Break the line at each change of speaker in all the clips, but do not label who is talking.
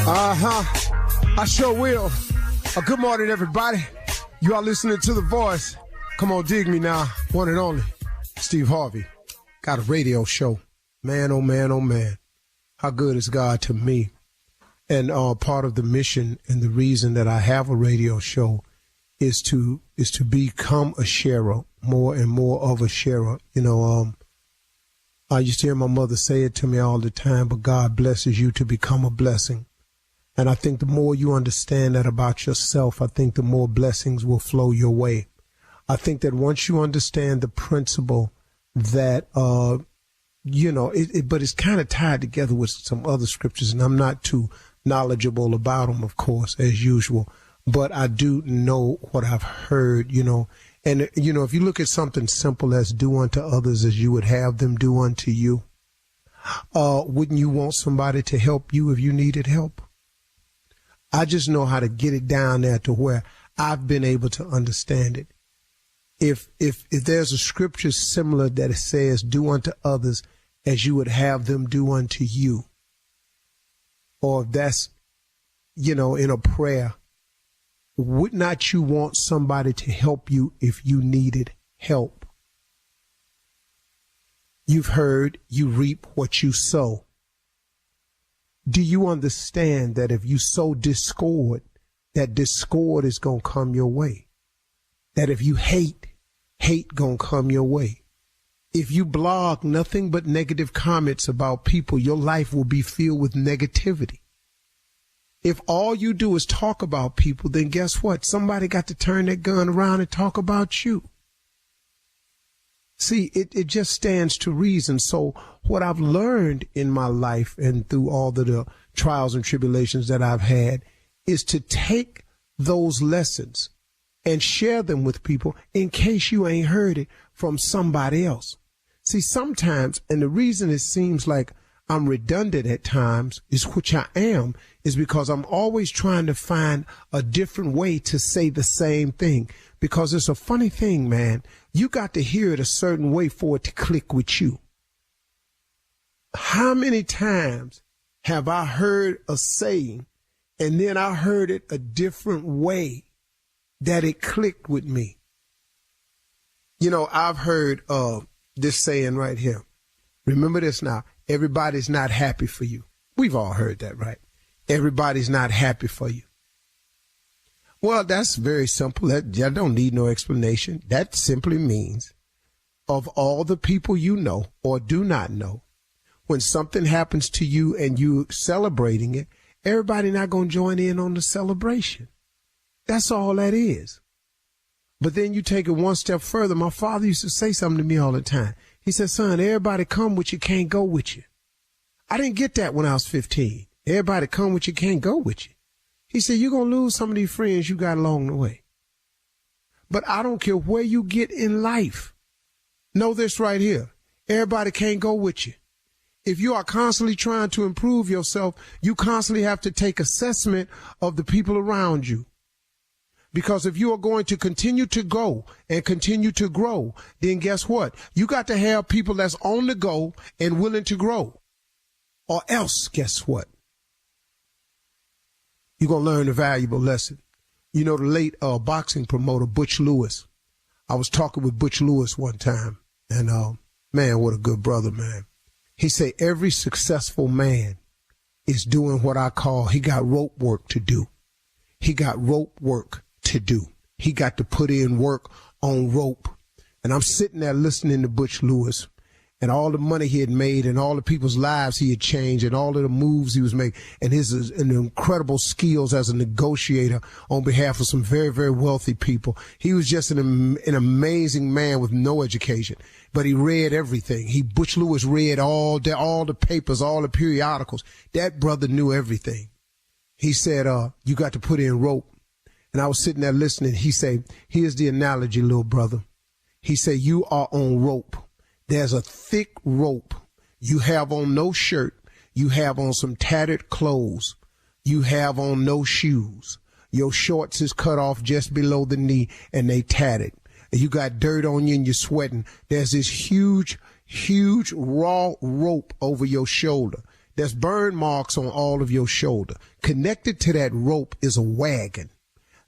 I sure will. Good morning, everybody. You are listening to The Voice. Come on, dig me now. One and only, Steve Harvey. Got a radio show. Man, oh man, oh man. How good is God to me? And part of the mission and the reason that I have a radio show is to become a sharer, more and more of a sharer. You know, I used to hear my mother say it to me all the time, but God blesses you to become a blessing. And I think the more you understand that about yourself, I think the more blessings will flow your way. I think that once you understand the principle that, but it's kind of tied together with some other scriptures, and I'm not too knowledgeable about them, of course, as usual. But I do know what I've heard, And, if you look at something simple as do unto others as you would have them do unto you, wouldn't you want somebody to help you if you needed help? I just know how to get it down there to where I've been able to understand it. If there's a scripture similar that it says, do unto others as you would have them do unto you, or if that's, in a prayer, would not you want somebody to help you if you needed help? You've heard you reap what you sow. Do you understand that if you sow discord, that discord is going to come your way? That if you hate going to come your way? If you blog nothing but negative comments about people, your life will be filled with negativity. If all you do is talk about people, then guess what? Somebody got to turn that gun around and talk about you. See, it just stands to reason. So what I've learned in my life and through all of the trials and tribulations that I've had is to take those lessons and share them with people in case you ain't heard it from somebody else. See, sometimes, and the reason it seems like I'm redundant at times, is which I am, is because I'm always trying to find a different way to say the same thing. Because it's a funny thing, man. You got to hear it a certain way for it to click with you. How many times have I heard a saying and then I heard it a different way that it clicked with me? I've heard this saying right here. Remember this now. Everybody's not happy for you. We've all heard that, right? Everybody's not happy for you. Well, that's very simple. That don't need no explanation. That simply means of all the people you know or do not know, when something happens to you and you celebrating it, everybody not going to join in on the celebration. That's all that is. But then you take it one step further. My father used to say something to me all the time. He said, son, everybody come with you, can't go with you. I didn't get that when I was 15. Everybody come with you, can't go with you. He said, you're going to lose some of these friends you got along the way. But I don't care where you get in life. Know this right here. Everybody can't go with you. If you are constantly trying to improve yourself, you constantly have to take assessment of the people around you. Because if you are going to continue to go and continue to grow, then guess what? You got to have people that's on the go and willing to grow. Or else, guess what? You're going to learn a valuable lesson. The late boxing promoter, Butch Lewis. I was talking with Butch Lewis one time, and man, what a good brother, man. He said every successful man is doing what I call, he got rope work to do. He got rope work to do. He got to put in work on rope. And I'm sitting there listening to Butch Lewis and all the money he had made and all the people's lives he had changed and all of the moves he was making and his incredible skills as a negotiator on behalf of some very, very wealthy people. He was just an amazing man with no education, but he read everything. Butch Lewis read all the papers, all the periodicals. That brother knew everything. He said, you got to put in rope. And I was sitting there listening. He said, here's the analogy, little brother. He said, you are on rope. There's a thick rope. You have on no shirt. You have on some tattered clothes. You have on no shoes. Your shorts is cut off just below the knee and they tattered. And you got dirt on you and you're sweating. There's this huge raw rope over your shoulder. There's burn marks on all of your shoulder. Connected to that rope is a wagon.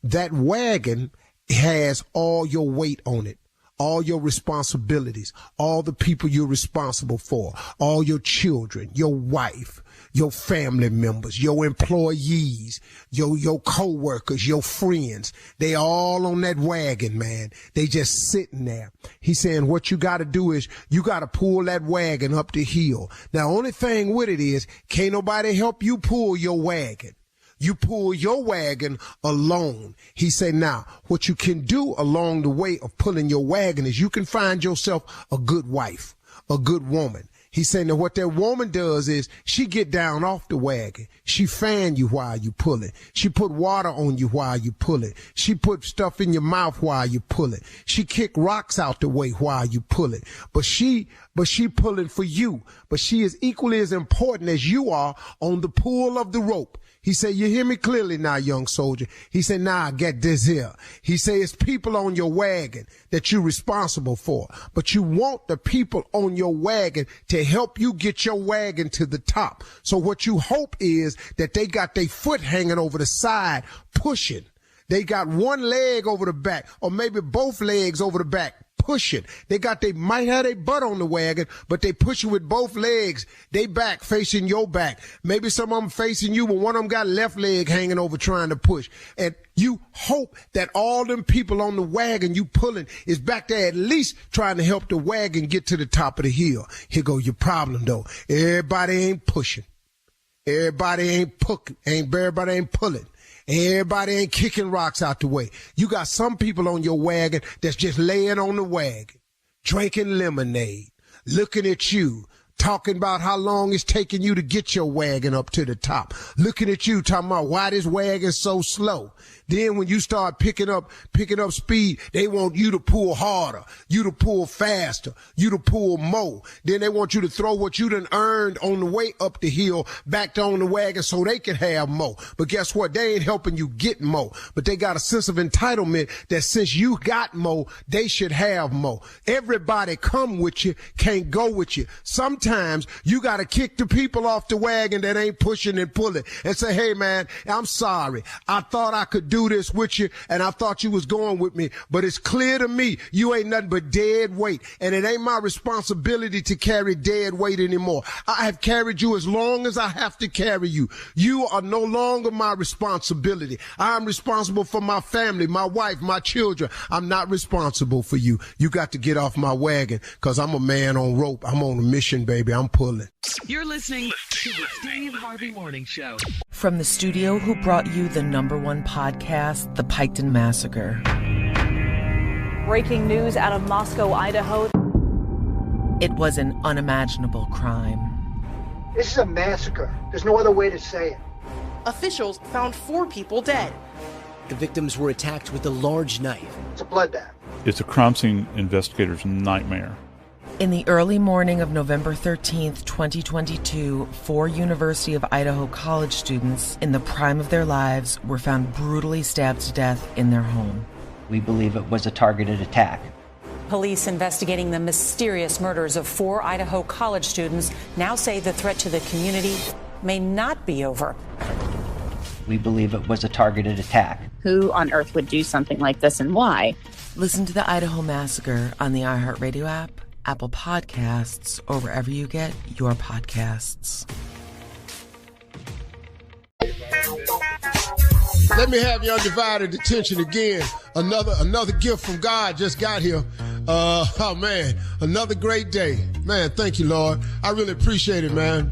That wagon has all your weight on it, all your responsibilities, all the people you're responsible for, all your children, your wife, your family members, your employees, your co-workers, your friends. They all on that wagon, man. They just sitting there. He's saying what you got to do is you got to pull that wagon up the hill. Now, only thing with it is can't nobody help you pull your wagon. You pull your wagon alone. He said, now, what you can do along the way of pulling your wagon is you can find yourself a good wife, a good woman. He's saying that what that woman does is she get down off the wagon. She fan you while you pull it. She put water on you while you pull it. She put stuff in your mouth while you pull it. She kick rocks out the way while you pull it. But she pulling for you. But she is equally as important as you are on the pull of the rope. He said, you hear me clearly now, young soldier. He said, nah, get this here. He said, it's people on your wagon that you're responsible for. But you want the people on your wagon to help you get your wagon to the top. So what you hope is that they got their foot hanging over the side, pushing. They got one leg over the back, or maybe both legs over the back, pushing. They might have their butt on the wagon, but they push you with both legs. They back facing your back. Maybe some of them facing you, but one of them got left leg hanging over trying to push. And you hope that all them people on the wagon you pulling is back there at least trying to help the wagon get to the top of the hill. Here go your problem though. Everybody ain't pushing. Everybody ain't pulling. Everybody ain't kicking rocks out the way. You got some people on your wagon that's just laying on the wagon, drinking lemonade, looking at you, talking about how long it's taking you to get your wagon up to the top, looking at you, talking about why this wagon's so slow. Then when you start picking up speed, they want you to pull harder, you to pull faster, you to pull more. Then they want you to throw what you done earned on the way up the hill back on the wagon so they can have more. But guess what? They ain't helping you get more. But they got a sense of entitlement that since you got more, they should have more. Everybody come with you, can't go with you. Sometimes you got to kick the people off the wagon that ain't pushing and pulling and say, hey, man, I'm sorry. I thought I could do this with you, and I thought you was going with me, but it's clear to me you ain't nothing but dead weight, and it ain't my responsibility to carry dead weight anymore. I have carried you as long as I have to carry you. You are no longer my responsibility. I'm responsible for my family, my wife, my children. I'm not responsible for you. You got to get off my wagon, because I'm a man on rope. I'm on a mission, baby. I'm pulling.
You're listening to the Steve Harvey Morning Show.
From the studio who brought you the #1 podcast, The Piketon Massacre.
Breaking news out of Moscow, Idaho.
It was an unimaginable crime.
This is a massacre. There's no other way to say it.
Officials found 4 people dead.
The victims were attacked with a large knife.
It's a bloodbath.
It's a crime scene investigator's nightmare.
In the early morning of November 13th, 2022, 4 University of Idaho college students in the prime of their lives were found brutally stabbed to death in their home.
We believe it was a targeted attack.
Police investigating the mysterious murders of 4 Idaho college students now say the threat to the community may not be over.
We believe it was a targeted attack.
Who on earth would do something like this and why?
Listen to the Idaho Massacre on the iHeartRadio app, Apple Podcasts, or wherever you get your podcasts.
Let me have your undivided attention again. Another gift from God just got here. Oh, man, another great day. Man, thank you, Lord. I really appreciate it, man.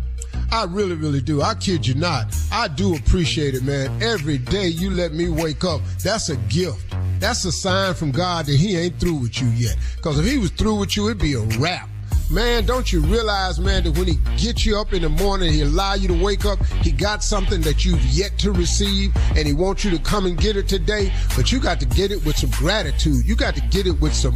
I really, really do. I kid you not. I do appreciate it, man. Every day you let me wake up, that's a gift. That's a sign from God that he ain't through with you yet. Because if he was through with you, it'd be a wrap. Man, don't you realize, man, that when he gets you up in the morning, he allow you to wake up, he got something that you've yet to receive, and he wants you to come and get it today, but you got to get it with some gratitude. You got to get it with some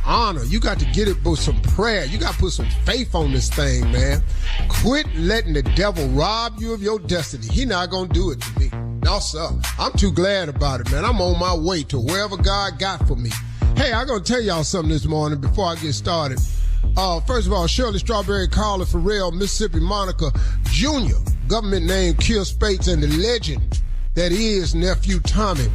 honor. You got to get it with some prayer. You got to put some faith on this thing, man. Quit letting the devil rob you of your destiny. He not going to do it to me. No, sir. I'm too glad about it, man. I'm on my way to wherever God got for me. Hey, I'm going to tell y'all something this morning before I get started. First of all, Shirley Strawberry, Carla Farrell, Mississippi Monica Jr., government name Kill Spates, and the legend that is Nephew Tommy.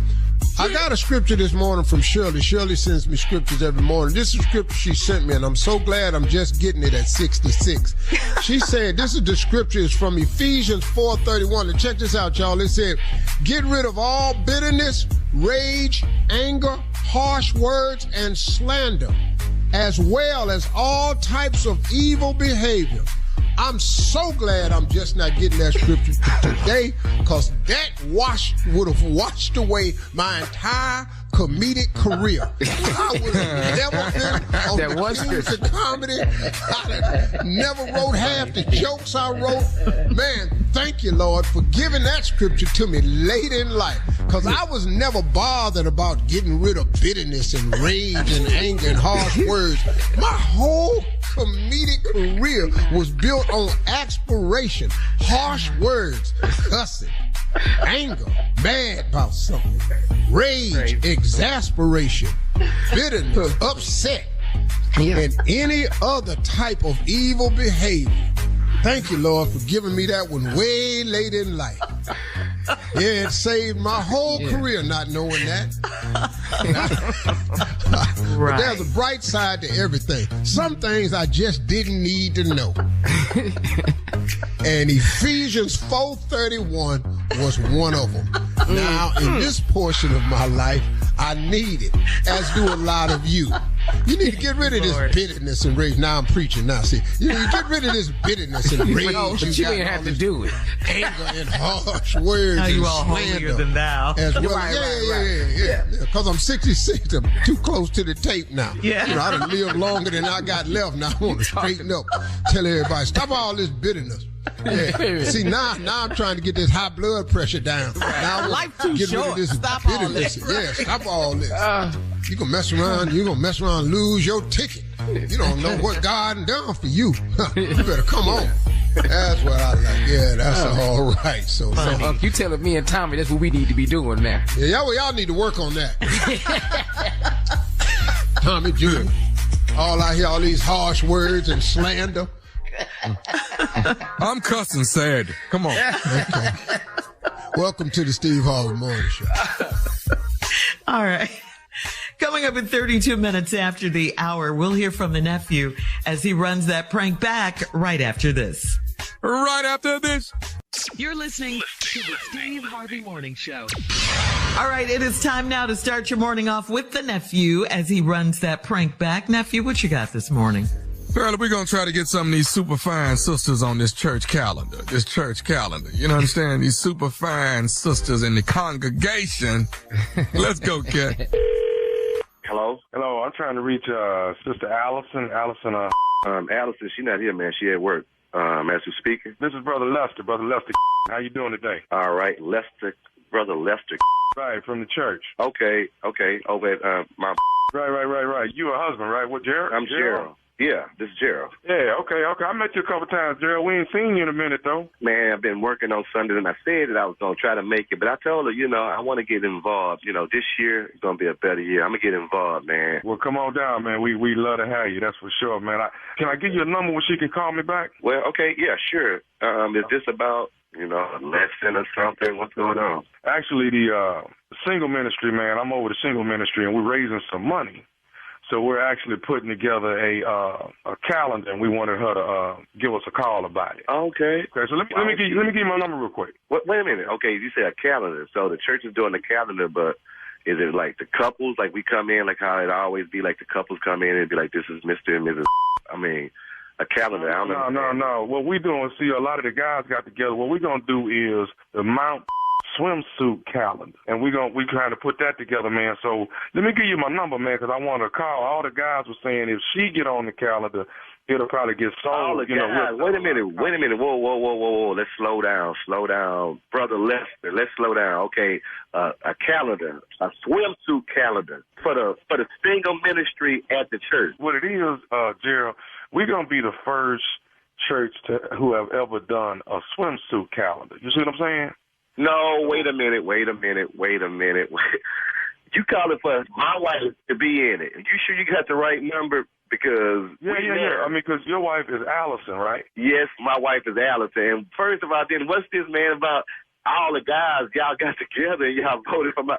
I got a scripture this morning from Shirley. Shirley sends me scriptures every morning. This is a scripture she sent me, and I'm so glad I'm just getting it at 66. She said, this is the scripture is from Ephesians 4:31. And check this out, y'all. It said, get rid of all bitterness, rage, anger, harsh words, and slander, as well as all types of evil behavior. I'm so glad I'm just not getting that scripture today, because that would have washed away my entire comedic career. I would have never been on the teams of comedy. I never wrote half the jokes I wrote. Man, thank you, Lord, for giving that scripture to me late in life, because I was never bothered about getting rid of bitterness and rage and anger and harsh words. My whole comedic career was built on aspiration, harsh words, cussing, anger, mad about something, rage, exasperation, bitterness, upset, and any other type of evil behavior. Thank you, Lord, for giving me that one way late in life. Yeah, it saved my whole career not knowing that. But there's a bright side to everything. Some things I just didn't need to know. And Ephesians 4:31 was one of them. Now, in this portion of my life, I need it, as do a lot of you. You need to get rid of this bitterness and rage. Now I'm preaching now. See, you need to get rid of this bitterness and rage.
But you didn't have to do it.
Anger and harsh words.
Now you
and
all holier than thou.
As well.
Right.
Yeah. Because I'm 66. I'm too close to the tape now.
Yeah.
You know, I done lived longer than I got left. Now I want to straighten up. Tell everybody, stop all this bitterness. Yeah. See, now I'm trying to get this high blood pressure down. Now I
Life too
get
short.
rid of this
Stop
bitterness.
all this.
Yeah, stop all this. You're gonna mess around and lose your ticket. You don't know what God done for you. You better come on. That's what I like. Yeah, that's all right. So
you telling me and Tommy that's what we need to be doing now.
Yeah, y'all need to work on that. Tommy Jr. All I hear all these harsh words and slander.
I'm cussing sad. Come on.
Okay. Welcome to the Steve Harvey Morning Show.
All right. Coming up in 32 minutes after the hour, we'll hear from the nephew as he runs that prank back right after this.
Right after this.
You're listening to the Steve Harvey Morning Show.
All right, it is time now to start your morning off with the nephew as he runs that prank back. Nephew, what you got this morning?
Well, we're going to try to get some of these super fine sisters on this church calendar. You know understand? These super fine sisters in the congregation. Let's go, Kat.
Hello, I'm trying to reach Sister Allison. Allison, she's not here, man. She at work. As we're speaking. This is Brother Lester. Brother Lester, how you doing today? All right, Brother Lester. Right, from the church. Okay. Over at my. Right. You a husband, right? What, Gerald? I'm Gerald. Yeah, this is Gerald. Yeah, okay. I met you a couple times, Gerald. We ain't seen you in a minute, though. Man, I've been working on Sunday, and I said that I was going to try to make it, but I told her, I want to get involved. This year is going to be a better year. I'm going to get involved, man. Well, come on down, man. We love to have you, that's for sure, man. Can I give you a number where she can call me back? Well, okay, yeah, sure. Is this about, a lesson or something? What's going on? Actually, the single ministry, man, I'm over the single ministry, and we're raising some money. So we're actually putting together a calendar, and we wanted her to give us a call about it. Okay. So let me give you my number real quick. Wait a minute. Okay, you say a calendar. So the church is doing the calendar, but is it like the couples? Like we come in, like how it always be, like the couples come in and be like, this is Mr. and Mrs. I mean, a calendar. I don't know. No. What we doing? See, a lot of the guys got together. What we're gonna do is the Mount swimsuit calendar, and we trying to put that together, man. So let me give you my number, man, because I want to call. All the guys were saying if she get on the calendar, it'll probably get sold. All the guys. Wait a minute. Whoa. Let's slow down. Brother Lester, let's slow down. Okay, a calendar, a swimsuit calendar for the single ministry at the church. What it is, Gerald, we're gonna be the first church who have ever done a swimsuit calendar. You see what I'm saying? No, wait a minute. You calling for my wife to be in it. You sure you got the right number? because yeah. I mean, because your wife is Allison, right?
Yes, my wife is Allison. And first of all, then what's this, man, about all the guys y'all got together and y'all voted for my...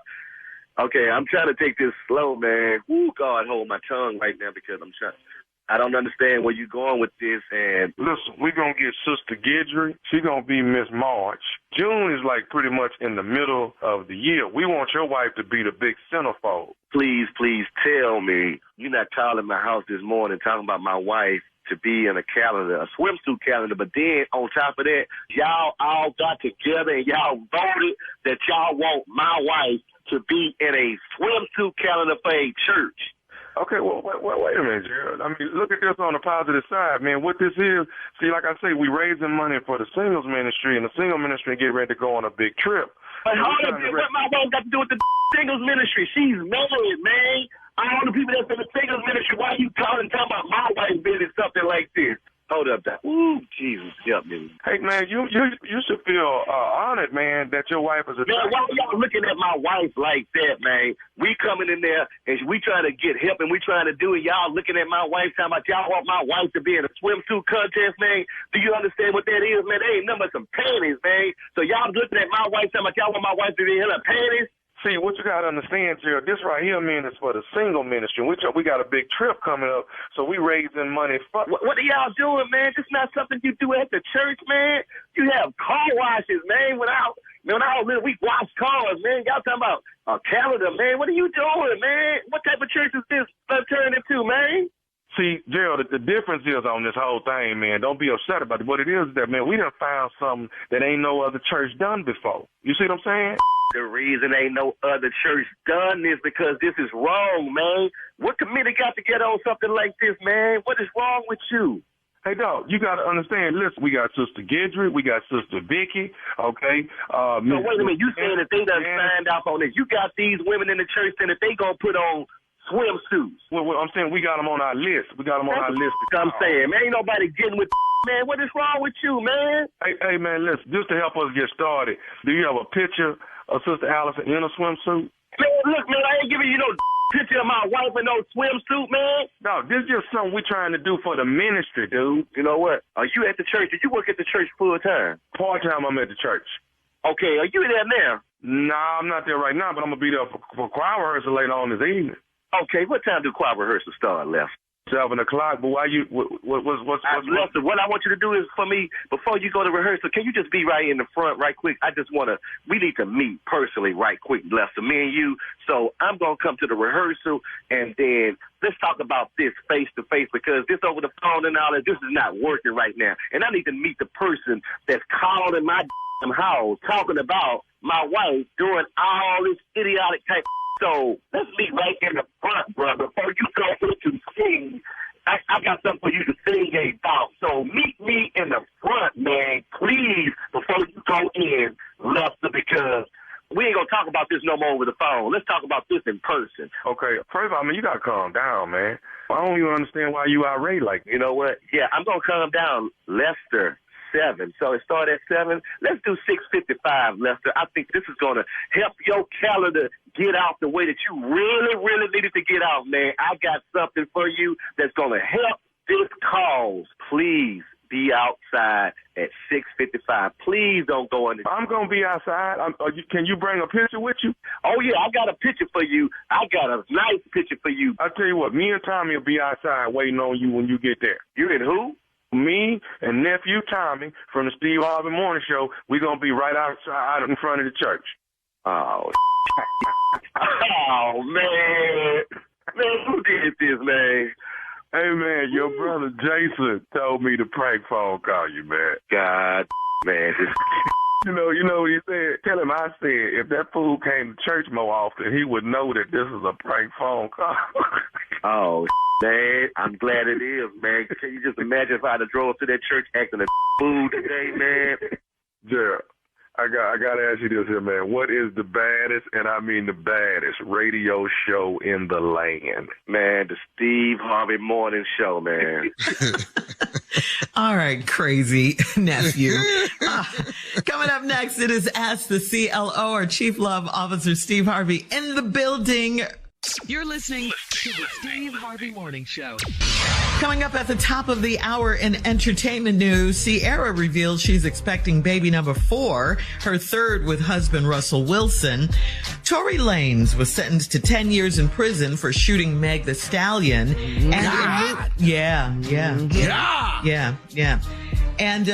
Okay, I'm trying to take this slow, man. Ooh, God, hold my tongue right now because I don't understand where you're going with this. And
listen, we're going to get Sister Guidry. She's going to be Miss March. June is like pretty much in the middle of the year. We want your wife to be the big centerfold.
Please tell me you're not calling my house this morning talking about my wife to be in a calendar, a swimsuit calendar. But then on top of that, y'all all got together and y'all voted that y'all want my wife to be in a swimsuit calendar for a church.
Okay, well, wait a minute, Gerald. I mean, look at this on the positive side, man. What this is, see, like I say, we raising money for the singles ministry, and the single ministry get ready to go on a big trip.
But what my wife got to do with the singles ministry? She's married, man. All the people that's in the singles ministry, why are you talking about my wife being something like this? Hold up, that. Ooh, Jesus, help me.
Hey, man, you should feel honored, man, that your wife is a...
Man, why are y'all looking at my wife like that, man? We coming in there, and we trying to get help, and we trying to do it. Y'all looking at my wife, talking about y'all want my wife to be in a swimsuit contest, man. Do you understand what that is, man? They ain't nothing but some panties, man. So y'all looking at my wife, talking about y'all want my wife to be in her panties?
See, what you got to understand, Gerald, this right here, man, is for the single ministry. We got a big trip coming up, so we raising money for...
What are y'all doing, man? This not something you do at the church, man. You have car washes, man. When I was little, we wash cars, man. Y'all talking about a calendar, man. What are you doing, man? What type of church is this turned into, man?
See, Gerald, the difference is on this whole thing, man. Don't be upset about it. What it is that, man, we done found something that ain't no other church done before. You see what I'm saying?
The reason ain't no other church done this because this is wrong, man. What committee got to get on something like this, man? What is wrong with you?
Hey, dog, you got to understand, listen, we got Sister Guidry, we got Sister Vicky, okay?
So wait a minute, you saying that they done signed off on this. You got these women in the church saying that they going to put on swimsuits.
Well, I'm saying we got them on our list. We got them on our list.
I'm saying, man, ain't nobody getting with man. What is wrong with you, man?
Hey, man, listen, just to help us get started, do you have a picture of Sister Allison in a swimsuit?
Man, look, man, I ain't giving you no picture of my wife in no swimsuit, man.
No, this is just something we're trying to do for the ministry, dude.
You know what? Are you at the church? Did you work at the church full time?
Part time, I'm at the church.
Okay, are you there now?
Nah, I'm not there right now, but I'm gonna be there for choir rehearsal later on this evening.
Okay, what time do choir rehearsal start, Left?
7 o'clock, but why you, what's
Lester, what I want you to do is, for me, before you go to rehearsal, can you just be right in the front right quick? We need to meet personally right quick, Lester, me and you. So I'm going to come to the rehearsal, and then let's talk about this face-to-face, because this over the phone and all that, this is not working right now. And I need to meet the person that's calling my house, talking about my wife doing all this idiotic type. So let's meet right in the front, brother. Before you go to sing, I got something for you to sing about. So meet me in the front, man, please, before you go in, Lester, because we ain't going to talk about this no more over the phone. Let's talk about this in person.
Okay, first of all, you got to calm down, man. I don't even understand why you irate like that.
You know what? Yeah, I'm going to calm down, Lester. 7. So it started at 7. Let's do 6:55, Lester. I think this is going to help your calendar get out the way that you really, really needed to get out, man. I got something for you that's going to help this cause. Please be outside at 6:55. Please don't go in the...
I'm going to be outside. Can you bring a picture with you?
Oh, yeah, I got a picture for you. I got a nice picture for you.
I'll tell you what, me and Tommy will be outside waiting on you when you get there.
You and who?
Me and nephew Tommy from the Steve Harvey Morning Show, we're going to be right outside in front of the church.
Oh, oh, man. Man, who did this, man?
Hey, man, your brother Jason told me to prank phone call you, man.
God, man.
You know what he said? Tell him I said if that fool came to church more often, he would know that this is a prank phone call.
Oh, man, I'm glad it is, man. Can you just imagine if I had drove to that church acting a fool today, man?
Gerald, I got to ask you this here, man. What is the baddest, and I mean the baddest, radio show in the land?
Man, the Steve Harvey Morning Show, man.
All right, crazy nephew. Coming up next, it is Ask the CLO, our Chief Love Officer, Steve Harvey, in the building.
You're listening to the Steve Harvey Morning Show.
Coming up at the top of the hour in entertainment news, Ciara reveals she's expecting baby number 4, her third with husband Russell Wilson. Tory Lanez was sentenced to 10 years in prison for shooting Meg Thee Stallion. And yeah. And,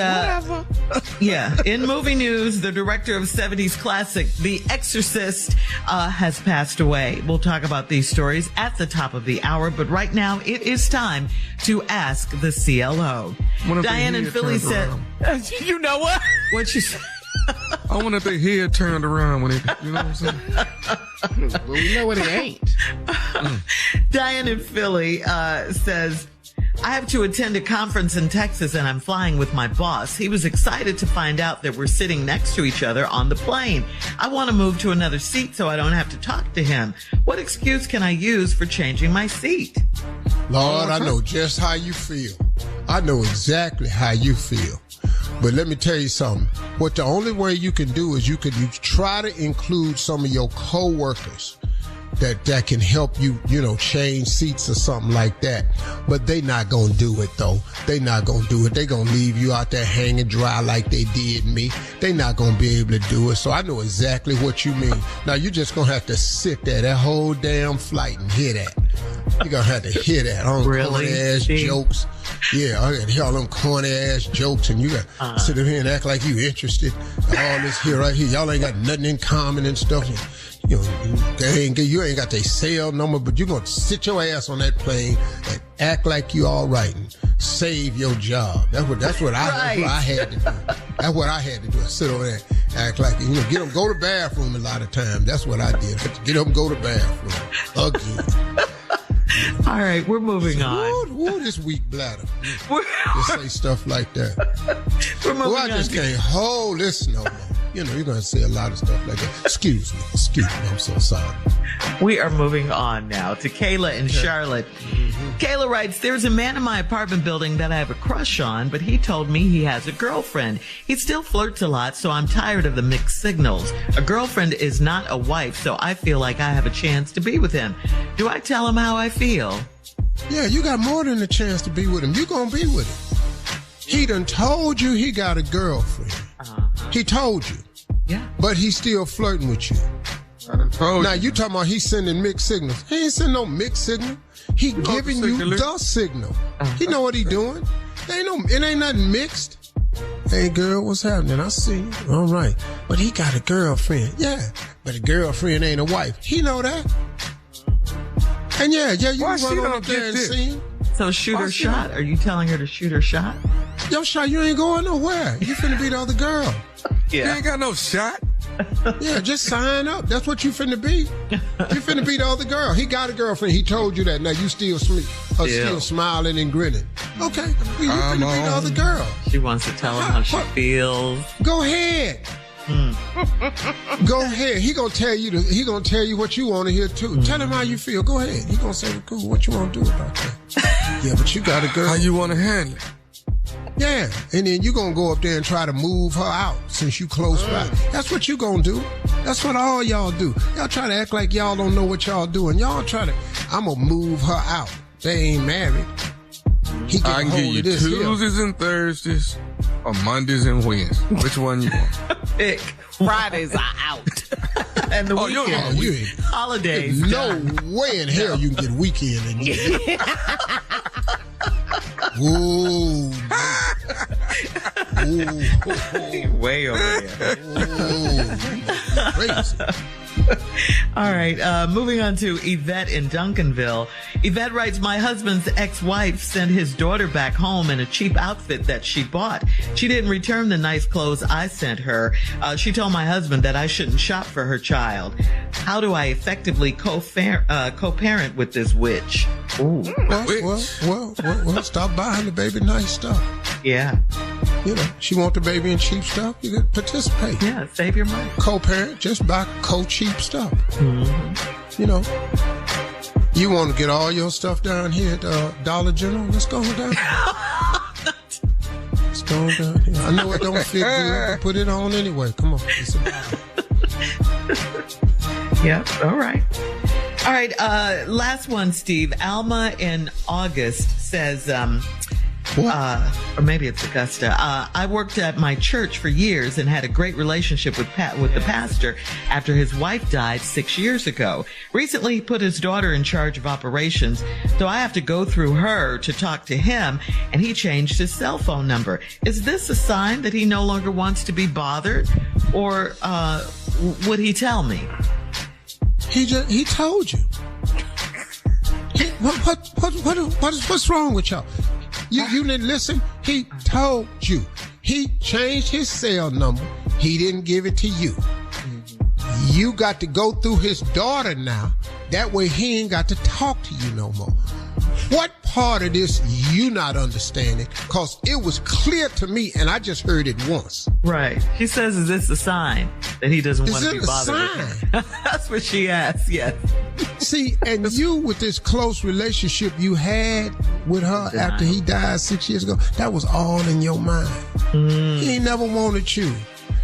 in movie news, the director of 70s classic, The Exorcist, has passed away. We'll talk about these stories at the top of the hour, but right now it is time to ask the CLO. Diane in Philly said,
you know what?
What you say?
I wonder if their head turned around when it, you know what I'm saying?
Well, we know what it ain't.
Diane in Philly says, I have to attend a conference in Texas and I'm flying with my boss. He was excited to find out that we're sitting next to each other on the plane. I want to move to another seat so I don't have to talk to him. What excuse can I use for changing my seat?
Lord, I know just how you feel. I know exactly how you feel. But let me tell you something. What the only way you can do is you try to include some of your coworkers that can help you, change seats or something like that. But they not going to do it, though. They not going to do it. They going to leave you out there hanging dry like they did me. They not going to be able to do it. So I know exactly what you mean. Now, you just going to have to sit there that whole damn flight and hear that. You're going to have to hear that. All them corny-ass jokes. Yeah, I got to hear all them corny-ass jokes, and you got to sit up here and act like you interested. All this here, right here. Y'all ain't got nothing in common and stuff. You ain't got their cell number, but you're going to sit your ass on that plane and act like you all right and save your job. That's what I had to do. That's what I had to do. Sit over there and act like, get them, go to the bathroom a lot of times. That's what I did. Get them, go to the bathroom again.
All right, we're moving on.
Woo, this weak bladder. Just say stuff like that.
We're moving on.
I just can't hold this no more. You're going to say a lot of stuff like that. Excuse me. I'm so sorry.
We are moving on now to Kayla in Charlotte. Kayla writes, there's a man in my apartment building that I have a crush on, but he told me he has a girlfriend. He still flirts a lot, so I'm tired of the mixed signals. A girlfriend is not a wife, so I feel like I have a chance to be with him. Do I tell him how I feel?
Yeah, you got more than a chance to be with him. You going to be with him. He done told you he got a girlfriend. He told you.
Yeah.
But he's still flirting with you. Now, you talking about he's sending mixed signals. He ain't sending no mixed signal. He giving you the signal. He know what he doing. It ain't nothing mixed. Hey, girl, what's happening? I see you. All right. But he got a girlfriend. Yeah. But a girlfriend ain't a wife. He know that. And yeah, you run on up there and see him.
So shoot her shot? Are you telling her to shoot her shot?
Yo, shot, you ain't going nowhere. You finna be the other girl.
Yeah. You ain't got no shot.
Yeah, just sign up. That's what you finna be. You finna be the other girl. He got a girlfriend. He told you that. Now you still still smiling and grinning. Okay, you finna be the other girl.
She wants to tell him how she feels.
Go ahead. Go ahead. He gonna tell you what you want to hear too. Tell him how you feel. Go ahead. He gonna say, well, cool, what you want to do about that? Yeah, but you got a girl.
How you want to handle it?
Yeah, and then you gonna go up there and try to move her out since you close by. That's what you gonna do. That's what all y'all do. Y'all try to act like y'all don't know what y'all doing. Y'all try to, I'm gonna move her out. They ain't married.
I can give you Tuesdays and Thursdays or Mondays and Wednesdays. Which one you want?
Pick. Fridays are out. And the weekend. Holidays.
No way in hell you can get weekend in here. Ooh.
Way over there.
Ooh. Crazy.
All right, moving on to Yvette in Duncanville. Yvette writes, my husband's ex-wife sent his daughter back home in a cheap outfit that she bought. She didn't return the nice clothes I sent her. She told my husband that I shouldn't shop for her child. How do I effectively co-parent with this witch?
Ooh. Well, stop buying the baby nice stuff.
Yeah.
She want the baby in cheap stuff. You can participate.
Yeah, save your money.
Co-parent, just buy cheap stuff. Mm-hmm. You want to get all your stuff down here at Dollar General? Let's go down. Let's go down here. I know it don't fit good, but put it on anyway. Come on. It's
Yep, all right. All right, last one, Steve. Alma in August says, or maybe it's Augusta. I worked at my church for years and had a great relationship with the pastor after his wife died 6 years ago. Recently, he put his daughter in charge of operations, so I have to go through her to talk to him, and he changed his cell phone number. Is this a sign that he no longer wants to be bothered, or would he tell me?
He told you. What's wrong with y'all? You didn't listen? He told you. He changed his cell number. He didn't give it to you. You got to go through his daughter now. That way he ain't got to talk to you no more. What part of this you not understanding? Because it was clear to me, and I just heard it once.
Right. She says, is this a sign that he doesn't want to be bothered?
Is it a sign?
That's what she asked, yes.
See, and you with this close relationship you had with her after he died 6 years ago, that was all in your mind. He ain't never wanted you.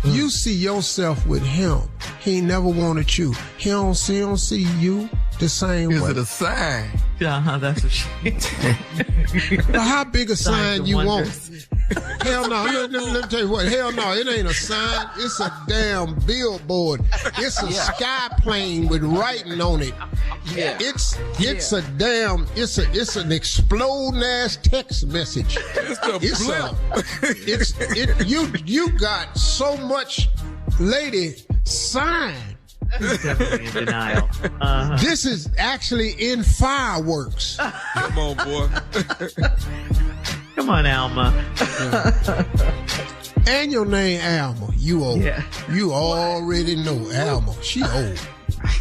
You see yourself with him. He ain't never wanted you. He don't see you the same way.
Is it a sign?
That's what she...
Well, how big a sign you want? Hell no. Let me tell you what. Hell no. It ain't a sign. It's a damn billboard. It's a sky plane with writing on it.
Yeah.
It's a damn. It's an exploding ass text message. You got so much lady sign.
He's definitely in denial.
This is actually in fireworks.
Come on, boy.
Come on, Alma.
And your name Alma. You old. Yeah. You already know Alma. She old.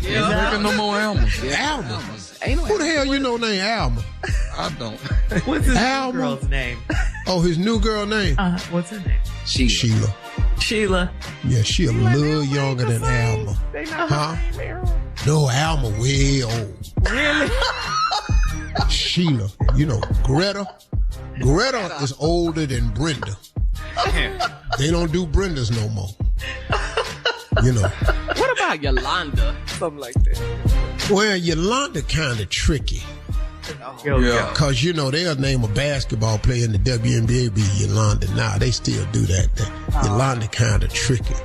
Yeah, no more Alma.
Alma. Who the hell you know named Alma?
I don't.
What's his new girl's name?
Oh, his new girl name?
What's her name?
Sheila. Yeah, she a little younger than Alma. Huh? No, Alma way old.
Really?
Sheila. You know, Greta. Greta is older than Brenda. They don't do Brendas no more. You know.
What about Yolanda? Something like that.
Well, Yolanda kind of tricky.
Yeah.
Because, you know, they'll name a basketball player in the WNBA be Yolanda. Nah, they still do that. Yolanda kind of tricky.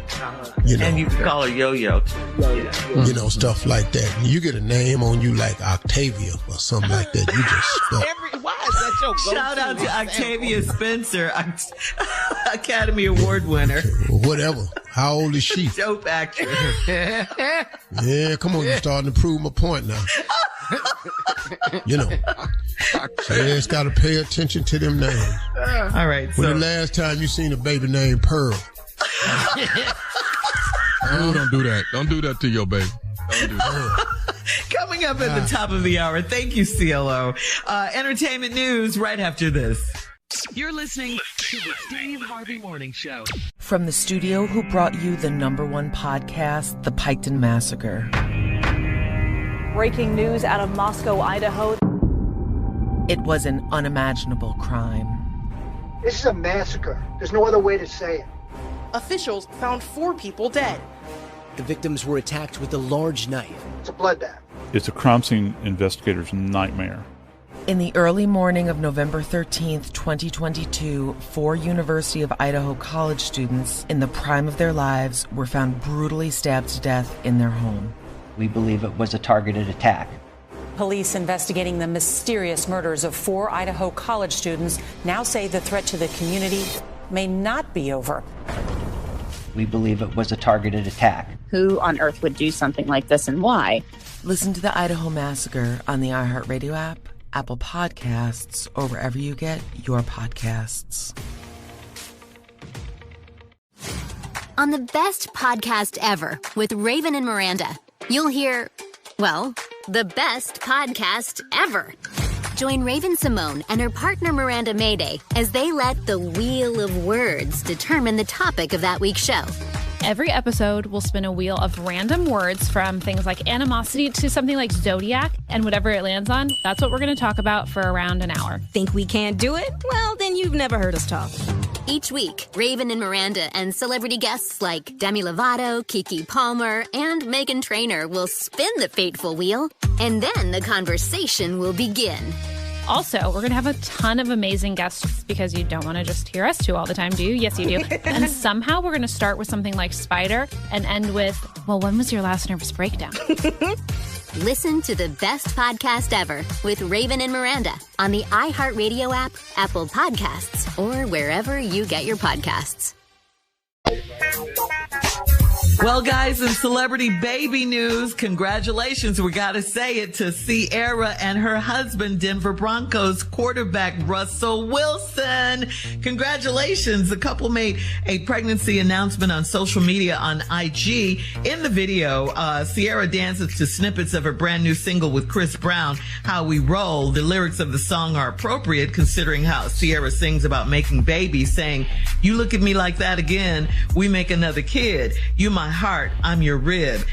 You know.
And you can call her Yo-Yo, too.
You know, stuff like that. You get a name on you like Octavia or something like that. You just stuck.
Why is that your go-to?
Shout out to Octavia Spencer, Academy Award winner.
Whatever. How old is she?
Dope actress.
Yeah, come on. You're starting to prove my point now. You know. So you just got to pay attention to them names.
All right.
When the last time you seen a baby named Pearl?
Oh, don't do that. Don't do that to your baby. Don't do that.
Coming up at the top of the hour. Thank you, CLO. Entertainment news right after this.
You're listening to the Steve Harvey Morning Show.
From the studio who brought you the #1 podcast, The Piketon Massacre.
Breaking news out of Moscow, Idaho.
It was an unimaginable crime.
This is a massacre. There's no other way to say it.
Officials found 4 people dead.
The victims were attacked with a large knife.
It's a bloodbath.
It's a crime scene investigator's nightmare.
In the early morning of November 13th, 2022, 4 University of Idaho college students in the prime of their lives were found brutally stabbed to death in their home.
We believe it was a targeted attack.
Police investigating the mysterious murders of 4 Idaho college students now say the threat to the community may not be over.
We believe it was a targeted attack.
Who on earth would do something like this and why?
Listen to the Idaho Massacre on the iHeartRadio app, Apple Podcasts, or wherever you get your podcasts.
On the best podcast ever with Raven and Miranda, you'll hear, well, the best podcast ever. Join Raven Simone and her partner Miranda Mayday as they let the Wheel of Words determine the topic of that week's show.
Every episode will spin a wheel of random words from things like animosity to something like zodiac, and whatever it lands on, that's what we're going to talk about for around an hour.
Think we can't do it? Well, then you've never heard us talk.
Each week, Raven and Miranda and celebrity guests like Demi Lovato, Keke Palmer, and Meghan Trainor will spin the fateful wheel, and then the conversation will begin.
Also, we're going to have a ton of amazing guests because you don't want to just hear us two all the time, do you? Yes, you do. And somehow we're going to start with something like Spider and end with, well, when was your last nervous breakdown?
Listen to the best podcast ever with Raven and Miranda on the iHeartRadio app, Apple Podcasts, or wherever you get your podcasts.
Well, guys, in celebrity baby news, congratulations, we got to say it, to Ciara and her husband, Denver Broncos quarterback Russell Wilson. Congratulations. The couple made a pregnancy announcement on social media on IG. In the video, Ciara dances to snippets of her brand new single with Chris Brown, How We Roll. The lyrics of the song are appropriate considering how Ciara sings about making babies, saying, "You look at me like that again, we make another kid. You my heart, I'm your rib."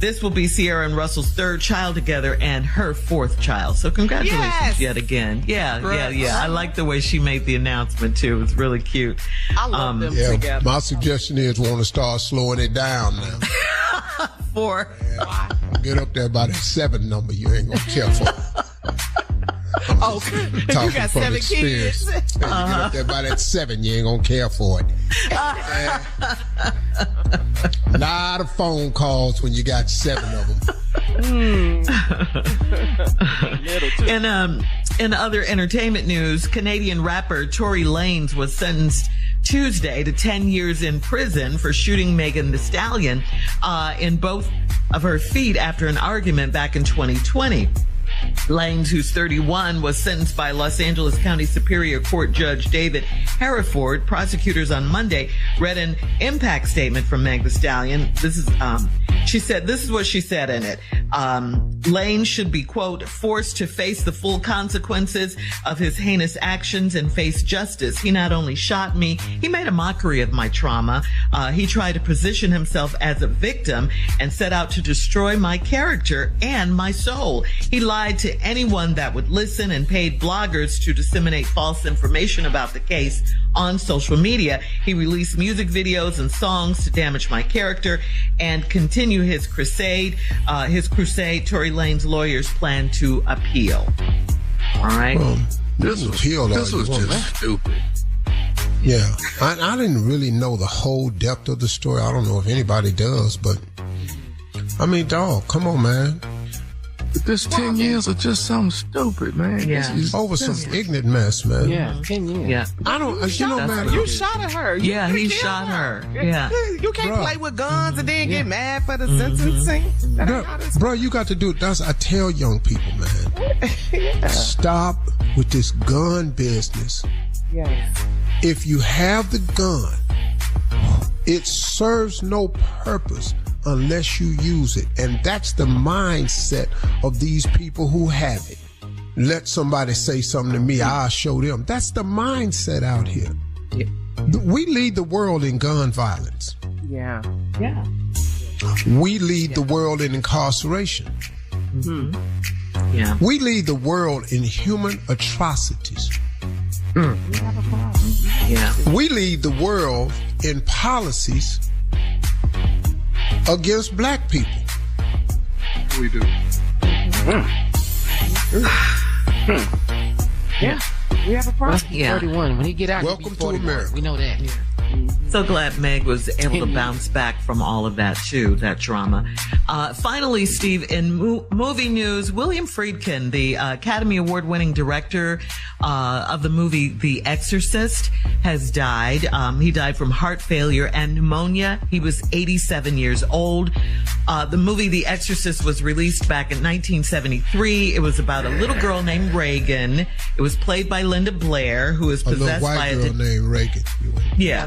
This will be Ciara and Russell's third child together and her fourth child. So congratulations yet again. Yeah. I like the way she made the announcement too. It's really cute.
I love them together.
My suggestion is want to start slowing it down now. Get up there by that 7 number. You ain't gonna care for.
Oh, you got 7 kids.
You get up there by that 7, you ain't gonna care for it. A lot of phone calls when you got 7 of them.
In other entertainment news, Canadian rapper Tory Lanez was sentenced Tuesday to 10 years in prison for shooting Megan Thee Stallion in both of her feet after an argument back in 2020. Lanez, who's 31, was sentenced by Los Angeles County Superior Court Judge David Hereford. Prosecutors on Monday read an impact statement from Meg Thee Stallion. This is what she said in it. Lanez should be, quote, forced to face the full consequences of his heinous actions and face justice. He not only shot me, he made a mockery of my trauma. He tried to position himself as a victim and set out to destroy my character and my soul. He lied to anyone that would listen and paid bloggers to disseminate false information about the case on social media. He released music videos and songs to damage my character and continue his crusade. Tory Lanez lawyers plan to appeal. All right.
Well, this was just stupid.
Yeah. I didn't really know the whole depth of the story. I don't know if anybody does, but I mean, dog, come on, man.
This 10 years of just something stupid, man.
Yeah.
Over some ignorant mess, man.
Yeah, 10 years.
Yeah.
I don't, man.
You shot at her.
He shot her. Yeah.
You can't play with guns and then get mad for the sentencing.
Bro, you got to do it. I tell young people, man. Stop with this gun business.
Yes.
If you have the gun, it serves no purpose unless you use it. And that's the mindset of these people who have it. Let somebody say something to me, I'll show them. That's the mindset out here. Yeah. We lead the world in gun violence.
Yeah.
We lead the world in incarceration.
Mm-hmm. Yeah.
We lead the world in human atrocities.
We have a problem.
Yeah.
We lead the world in policies against black people.
We do.
Yeah. We have a problem.
Yeah.
31. When he get out,
welcome to America.
We know that. Yeah.
So glad Meg was able to bounce back from all of that too, that drama. Finally, Steve, in movie news, William Friedkin, the Academy Award winning director of the movie The Exorcist, has died. He died from heart failure and pneumonia. He was 87 years old. The movie The Exorcist was released back in 1973. It was about a little girl named Reagan. It was played by Linda Blair, who is possessed by a
girl named Reagan.
Yeah.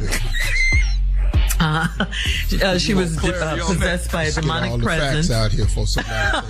She was possessed by a demonic presence.
Out here for somebody.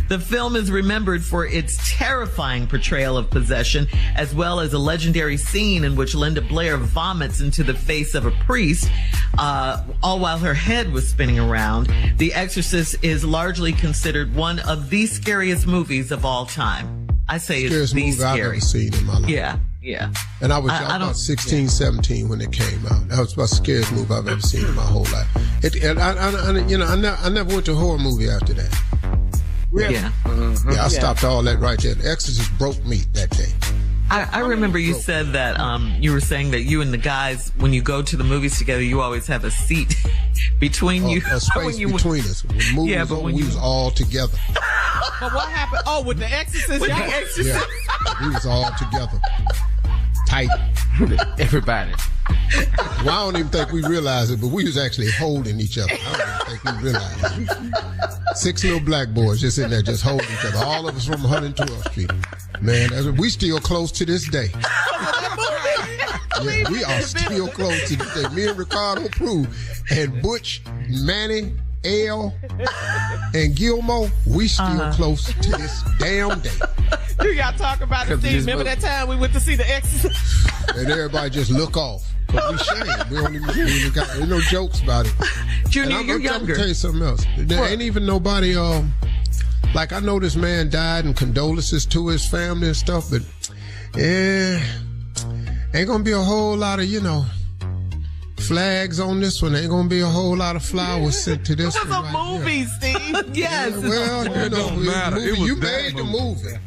The film is remembered for its terrifying portrayal of possession, as well as a legendary scene in which Linda Blair vomits into the face of a priest, all while her head was spinning around. The Exorcist is largely considered one of the scariest movies of all time. I say it's the scariest.
I've ever seen in my life.
Yeah. Yeah.
And I was about 16, 17 when it came out. That was about the scariest movie I've ever seen in my whole life. I never went to a horror movie after that.
Really?
Yeah.
Yeah, I stopped all that right there. The Exorcist broke me that day.
I remember you said that you were saying that you and the guys, when you go to the movies together, you always have a seat between you.
A space between us. When the movie was on, we was all together.
But what happened? Oh, with the Exorcist?
Yeah, we was all together. Tight.
Everybody.
Well, I don't even think we realized it, but we was actually holding each other. I don't even think we realized it. 6 little black boys just in there, just holding each other. All of us from 112th Street. Man, we still close to this day. Yeah, we are still close to this day. Me and Ricardo Prue and Butch, Manny, L, and Gilmore, we still close to this damn day.
You got to talk about it, Steve. Remember that time we went to see The Exorcist?
And everybody just look off. But we shame. We don't even got, there's no jokes about it.
Junior, you're younger.
I'm tell you something else. There ain't even nobody, like I know this man died and condolences to his family and stuff, but yeah, ain't gonna be a whole lot of, flags on this one. Ain't gonna be a whole lot of flowers sent to this one.
It was a movie, Steve.
Yes.
Yeah, well,
it don't matter.
You made the movie.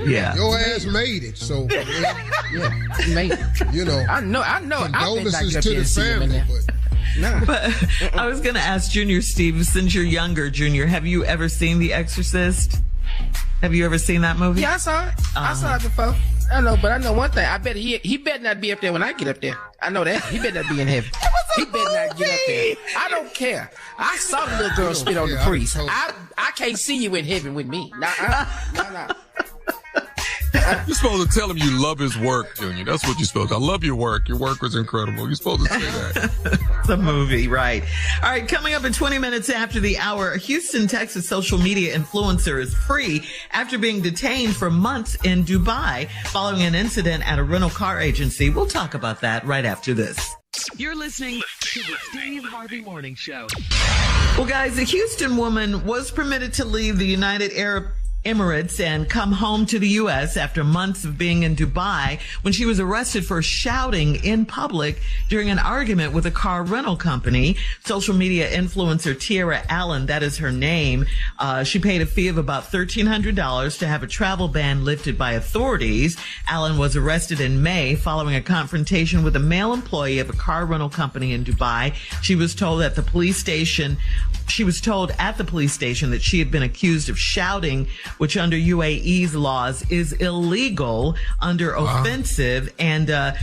Yeah.
Your ass made it, so
Yeah, made it. I know.
Condolences to the family,
But I was going to ask Junior, Steve, since you're younger, Junior, have you ever seen The Exorcist? Have you ever seen that movie?
Yeah, I saw it. I saw it before. I know, but I know one thing. I bet he better not be up there when I get up there. I know that. He better not be in heaven. He better not get up there. I don't care. I saw the little girl spit on the priest. I can't see you in heaven with me. No.
You're supposed to tell him you love his work, Junior. That's what you're supposed to. I love your work. Your work was incredible. You're supposed to say that.
It's a movie, right? All right, coming up in 20 minutes after the hour, a Houston, Texas social media influencer is free after being detained for months in Dubai following an incident at a rental car agency. We'll talk about that right after this.
You're listening to the Steve Harvey Morning Show.
Well, guys, a Houston woman was permitted to leave the United Arab Emirates and come home to the U.S. after months of being in Dubai when she was arrested for shouting in public during an argument with a car rental company. Social media influencer Ciara Allen, that is her name. She paid a fee of about $1,300 to have a travel ban lifted by authorities. Allen was arrested in May following a confrontation with a male employee of a car rental company in Dubai. She was told at the police station that she had been accused of shouting, which under UAE's laws is illegal under offensive, and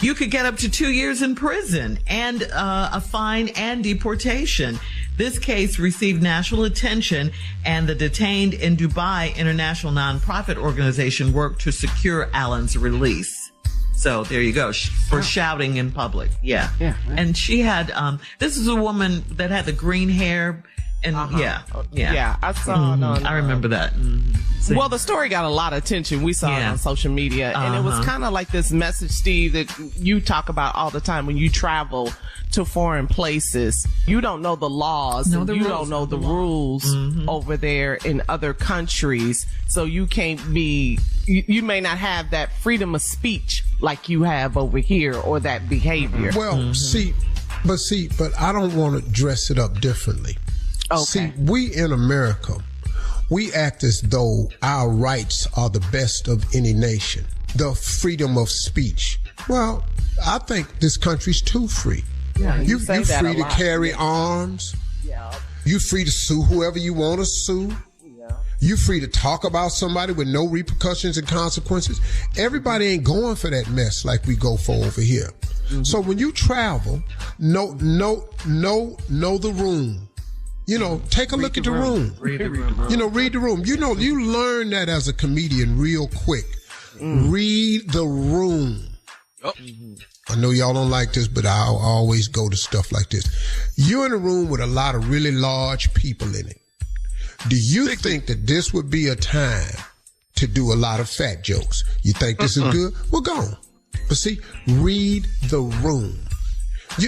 you could get up to 2 years in prison and a fine and deportation. This case received national attention, and the Detained in Dubai International Nonprofit Organization worked to secure Allen's release. So there you go, for shouting in public. Yeah. And she had, this is a woman that had the green hair. And yeah,
I saw it on.
I remember that.
Well, the story got a lot of attention. We saw it on social media, and it was kind of like this message, Steve, that you talk about all the time when you travel to foreign places. You don't know the laws, and you don't know the rules over there in other countries, so you can't be. You may not have that freedom of speech like you have over here, or that behavior.
Well, but I don't want to dress it up differently. Okay. See, we in America, we act as though our rights are the best of any nation. The freedom of speech. Well, I think this country's too free.
Yeah,
you're free to carry arms. Yeah. You're free to sue whoever you want to sue. Yeah. You're free to talk about somebody with no repercussions and consequences. Everybody ain't going for that mess like we go for over here. Mm-hmm. So when you travel, know the room. Take a look at the room.
Read the room.
Read the room. You learn that as a comedian real quick. Read the room. Oh. I know y'all don't like this, but I'll always go to stuff like this. You're in a room with a lot of really large people in it. Do you think that this would be a time to do a lot of fat jokes? You think this is good? Well, go on. But see, read the room.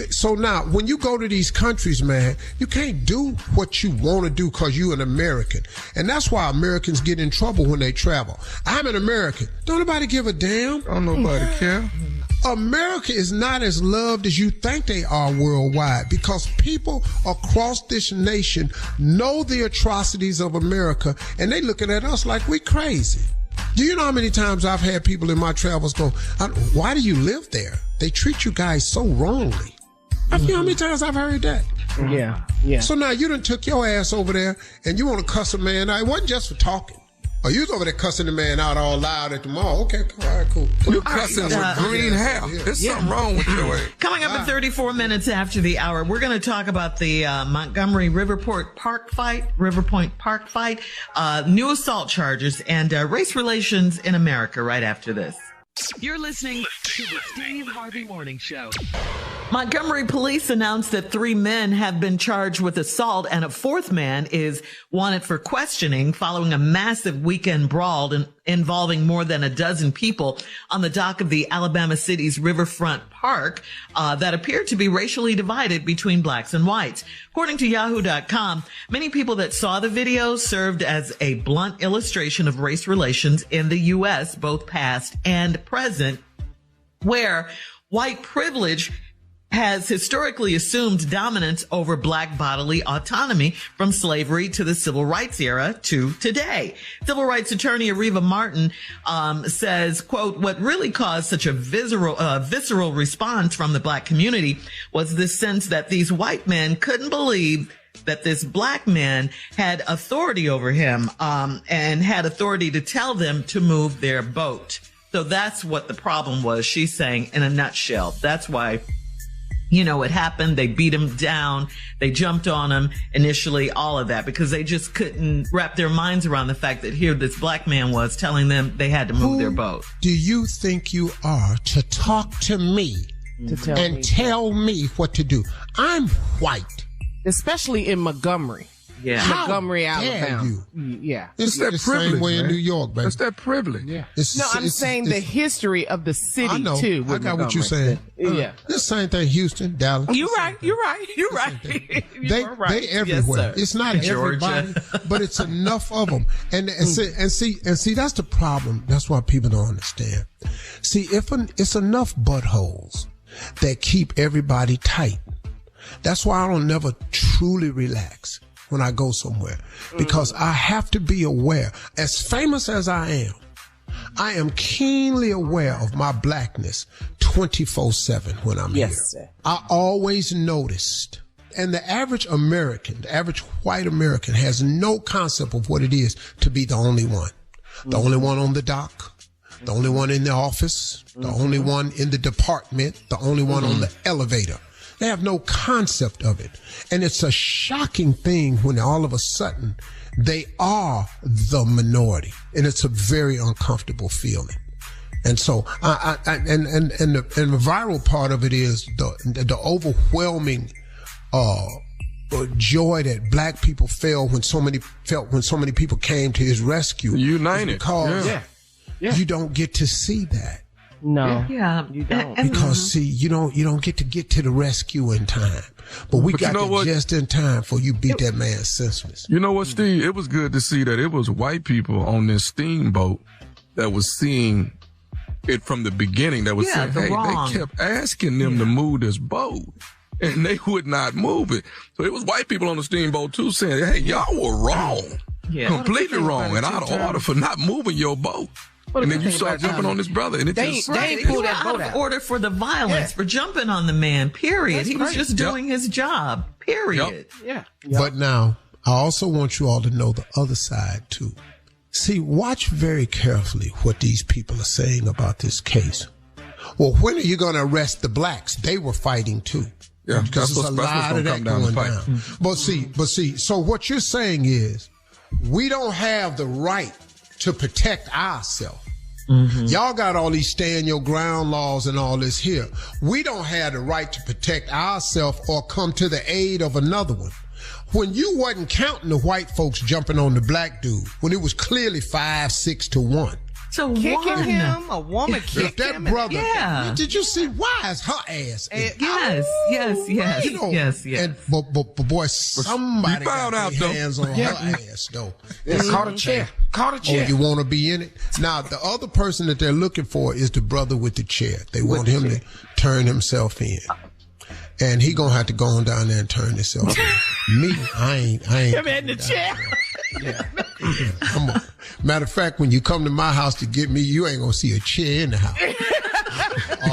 So now, when you go to these countries, man, you can't do what you want to do because you're an American. And that's why Americans get in trouble when they travel. I'm an American. Don't nobody give a damn.
Don't nobody care.
America is not as loved as you think they are worldwide because people across this nation know the atrocities of America and they looking at us like we crazy. Do you know how many times I've had people in my travels go, why do you live there? They treat you guys so wrongly. You know how many times I've heard that?
Yeah.
So now you done took your ass over there and you want to cuss a man out. It wasn't just for talking. Oh, you was over there cussing the man out all loud at the mall. Okay, all right, cool.
You cussing with green hair. There's something wrong with your way.
Coming up at 34 minutes after the hour, we're going to talk about the Montgomery Riverpoint Park fight, new assault charges, and race relations in America right after this.
You're listening to the Steve Harvey Morning Show.
Montgomery police announced that 3 men have been charged with assault and a 4th man is wanted for questioning following a massive weekend brawl involving more than a dozen people on the dock of the Alabama city's Riverfront Park that appeared to be racially divided between blacks and whites. According to Yahoo.com, many people that saw the video served as a blunt illustration of race relations in the U.S., both past and present, where white privilege has historically assumed dominance over black bodily autonomy from slavery to the civil rights era to today. Civil rights attorney Areva Martin says, quote, what really caused such a visceral response from the black community was this sense that these white men couldn't believe that this black man had authority over him and had authority to tell them to move their boat. So that's what the problem was, she's saying, in a nutshell. That's why, you know, it happened. They beat him down. They jumped on him initially, all of that, because they just couldn't wrap their minds around the fact that here this black man was telling them they had to move their boat.
Do you think you are to talk to me tell me what to do? I'm white.
Especially in Montgomery.
Yeah.
Montgomery, Alabama.
Yeah. It's that privilege, same way in New York, baby.
It's that privilege.
Yeah. I'm saying the history of the city,
I know.
too.
I got what you're saying.
Yeah.
The same thing, Houston, Dallas.
You're right.
They everywhere. It's not everybody, but it's enough of them. And see, that's the problem. That's why people don't understand. See, it's enough buttholes that keep everybody tight. That's why I don't never truly relax when I go somewhere, because I have to be aware. As famous as I am keenly aware of my blackness 24/7 when I'm here.
Sir.
I always noticed. And the average American, the average white American has no concept of what it is to be the only one. The only one on the dock, the only one in the office, the only one in the department, the only one on the elevator. They have no concept of it. And it's a shocking thing when all of a sudden they are the minority. And it's a very uncomfortable feeling. And so, and the viral part of it is the overwhelming joy that black people felt when so many people came to his rescue.
United.
Because you don't get to see that.
No,
you don't.
Because see, you don't get to the rescue in time. But we got there just in time for you beat that man senseless.
You know what, Steve? It was good to see that it was white people on this steamboat that was seeing it from the beginning. That was saying, hey, they kept asking them to move this boat, and they would not move it. So it was white people on the steamboat too saying, hey, y'all were wrong, completely wrong, and out of order for not moving your boat. And then you start jumping on this brother, and
they ain't pulled that boat out.
Order for the violence, for jumping on the man, period. He was just doing his job, period.
Yep.
But now, I also want you all to know the other side, too. See, watch very carefully what these people are saying about this case. Well, when are you going to arrest the blacks? They were fighting, too.
Yeah,
because there's a lot of that going down. But see, so what you're saying is, we don't have the right to protect ourselves. Y'all got all these stand your ground laws and all this here. We don't have the right to protect ourselves or come to the aid of another one. When you wasn't counting the white folks jumping on the black dude, when it was clearly 5-6 to 1,
So
kicking him, a woman kicked
that
him.
brother.
Yeah.
Did you see why is her ass?
Yes.
You know,
yes.
And, but boy, somebody
found
got
out,
their hands on her ass though.
Caught a chair. Caught a chair.
Oh, you want to be in it? Now, the other person that they're looking for is the brother with the chair. They want him to turn himself in. And he gonna have to go on down there and turn himself in. Me, I ain't.
Him in the chair.
Yeah. Matter of fact, when you come to my house to get me, you ain't gonna see a chair in the house.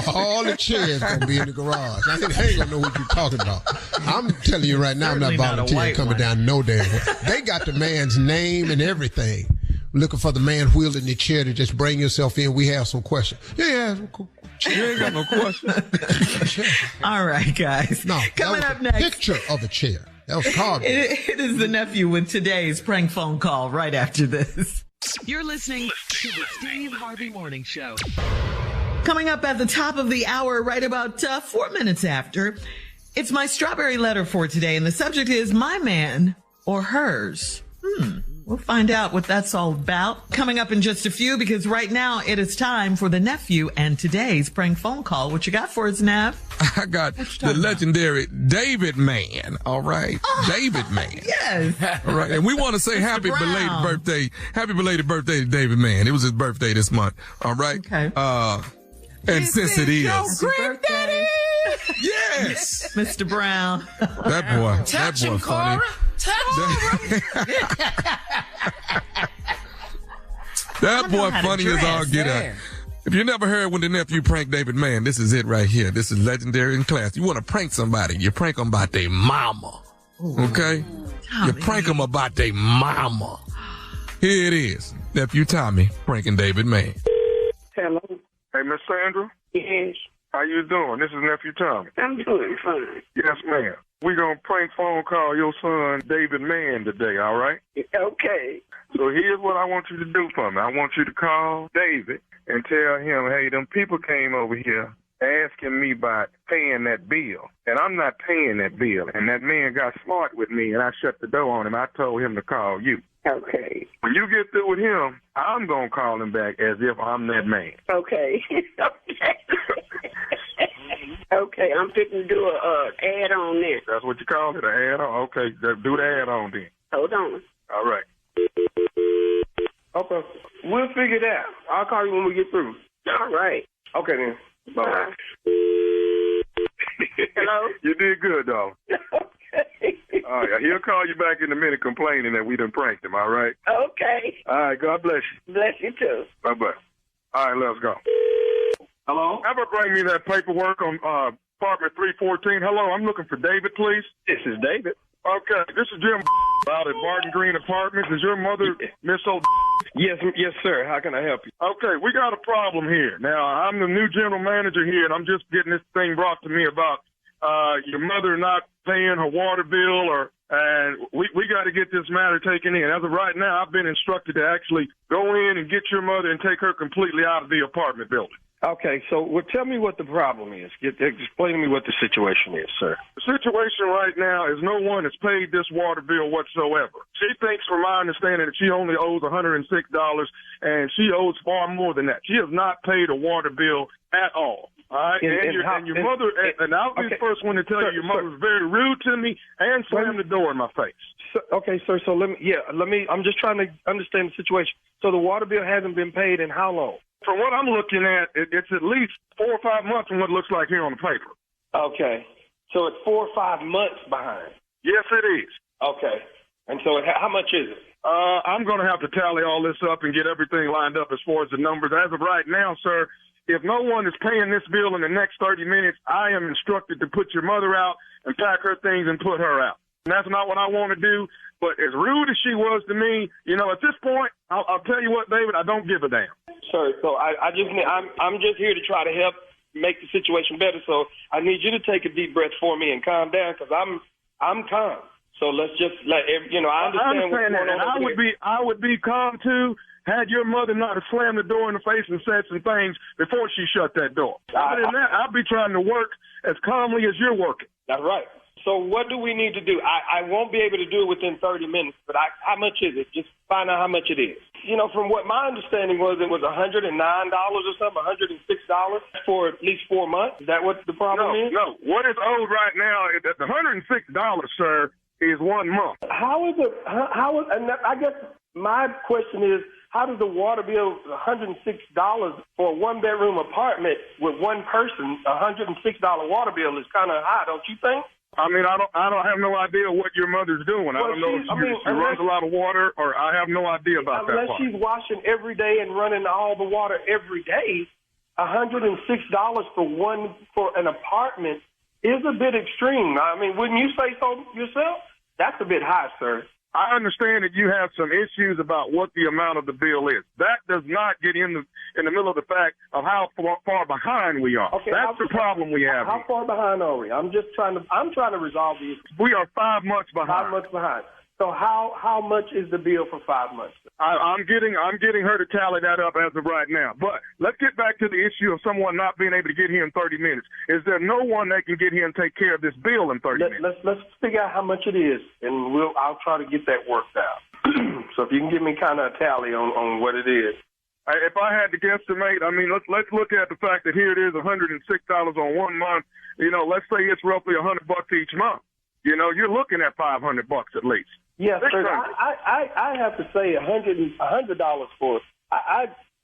All the chairs gonna be in the garage. I ain't gonna know what you're talking about. I'm telling you right now,
Certainly
I'm not volunteering coming down no damn way. They got the man's name and everything. Looking for the man wheeling the chair to just bring yourself in. We have some questions. Yeah.
You ain't got no question.
All right, guys.
No,
coming
that
up
was a
next.
Picture of a chair. That was carved.
It is the nephew with today's prank phone call right after this.
You're listening to the Steve Harvey Morning Show.
Coming up at the top of the hour, right about 4 minutes after, it's my strawberry letter for today, and the subject is my man or hers. We'll find out what that's all about coming up in just a few, because right now it is time for the nephew and today's prank phone call. What you got for us, Nav?
I got the legendary David Man. All right. David Man.
Yes.
All right. And we want to say happy belated birthday to David Man. It was his birthday this month. All right.
Okay.
And since it is.
Granddaddy.
Yes.
Mr. Brown.
That boy funny. That boy funny as all get out. If you never heard when the nephew pranked David Man, this is it right here. This is legendary in class. You want to prank somebody, you prank them about their mama. Okay? You prank them about their mama. Here it is. Nephew Tommy pranking David Man.
Hello. Hey, Miss Sandra?
Yes.
How you doing? This is Nephew Tommy.
I'm doing fine.
Yes, ma'am. We're going to prank phone call your son, David Mann, today, all right?
Okay.
So here's what I want you to do for me. I want you to call David and tell him, hey, them people came over here asking me about paying that bill, and I'm not paying that bill. And that man got smart with me, and I shut the door on him. I told him to call you.
Okay.
When you get through with him, I'm going to call him back as if I'm that man.
Okay. Okay, I'm fixing to do a add-on there.
That's what you call it, an add-on? Okay, do the add-on then.
Hold on.
All right. Okay. We'll figure it out. I'll call you when we get through.
All right.
Okay, then. Bye.
Hello?
You did good, dog.
Okay.
All right, he'll call you back in a minute complaining that we done pranked him, all right?
Okay.
All right, God bless you.
Bless you, too.
Bye-bye. All right, let's go. Hello? Ever bring me that paperwork on apartment 314? Hello, I'm looking for David, please.
This is David.
Okay, this is Jim out at Barton Green Apartments. Is your mother Miss O?
Yes, sir. How can I help you?
Okay, we got a problem here. Now, I'm the new general manager here, and I'm just getting this thing brought to me about your mother not paying her water bill, and we got to get this matter taken in. As of right now, I've been instructed to actually go in and get your mother and take her completely out of the apartment building.
Okay, so tell me what the problem is. Explain to me what the situation is, sir.
The situation right now is no one has paid this water bill whatsoever. She thinks, from my understanding, that she only owes $106, and she owes far more than that. She has not paid a water bill at all. All right, and your mother, and I'll be the first one to tell you, your mother was very rude to me and slammed the door in my face.
Okay, sir. So let me. I'm just trying to understand the situation. So the water bill hasn't been paid in how long?
From what I'm looking at, it's at least 4 or 5 months from what it looks like here on the paper.
Okay, so it's 4 or 5 months behind.
Yes, it is.
Okay, and so how much is it?
I'm going to have to tally all this up and get everything lined up as far as the numbers. As of right now, sir, if no one is paying this bill in the next 30 minutes, I am instructed to put your mother out and pack her things and put her out. And that's not what I want to do. But as rude as she was to me, at this point, I'll tell you what, David, I don't give a damn.
Sir, so I'm just here to try to help make the situation better. So I need you to take a deep breath for me and calm down, because I'm calm. So let's just I understand what's going on.
I would be calm too had your mother not have slammed the door in the face and said some things before she shut that door. Other than that, I'd be trying to work as calmly as you're working.
That's right.
So what do we need to do? I won't be able to do it within 30 minutes, but how much is it? Just find out how much it is. You know, from what my understanding was, it was $109 or something, $106 for at least 4 months. Is that what the problem is?
No. What is owed right now, the $106, sir, is 1 month.
And I guess my question is, how does the water bill, $106 for a one-bedroom apartment with one person, $106 water bill is kind of high, don't you think?
I mean, I don't have no idea what your mother's doing. I don't know if she runs a lot of water, or I have no idea about that part.
Unless she's washing every day and running all the water every day, $106 for an apartment is a bit extreme. I mean, wouldn't you say so yourself? That's a bit high, sir.
I understand that you have some issues about what the amount of the bill is. That does not get in the middle of the fact of how far behind we are.
Okay,
that's the problem we have.
How far behind are we? I'm trying to resolve the issue.
We are 5 months behind.
5 months behind. So how much is the bill for 5 months?
I'm getting her to tally that up as of right now. But let's get back to the issue of someone not being able to get here in 30 minutes. Is there no one that can get here and take care of this bill in 30 minutes?
Let's figure out how much it is, and I'll try to get that worked out. So if you can give me kind of a tally on what it is.
If I had to guesstimate, I mean, let's look at the fact that here it is, $106 on 1 month. You know, let's say it's roughly $100 each month. You know, you're looking at $500 at least.
Yes, sir. I have to say $100 for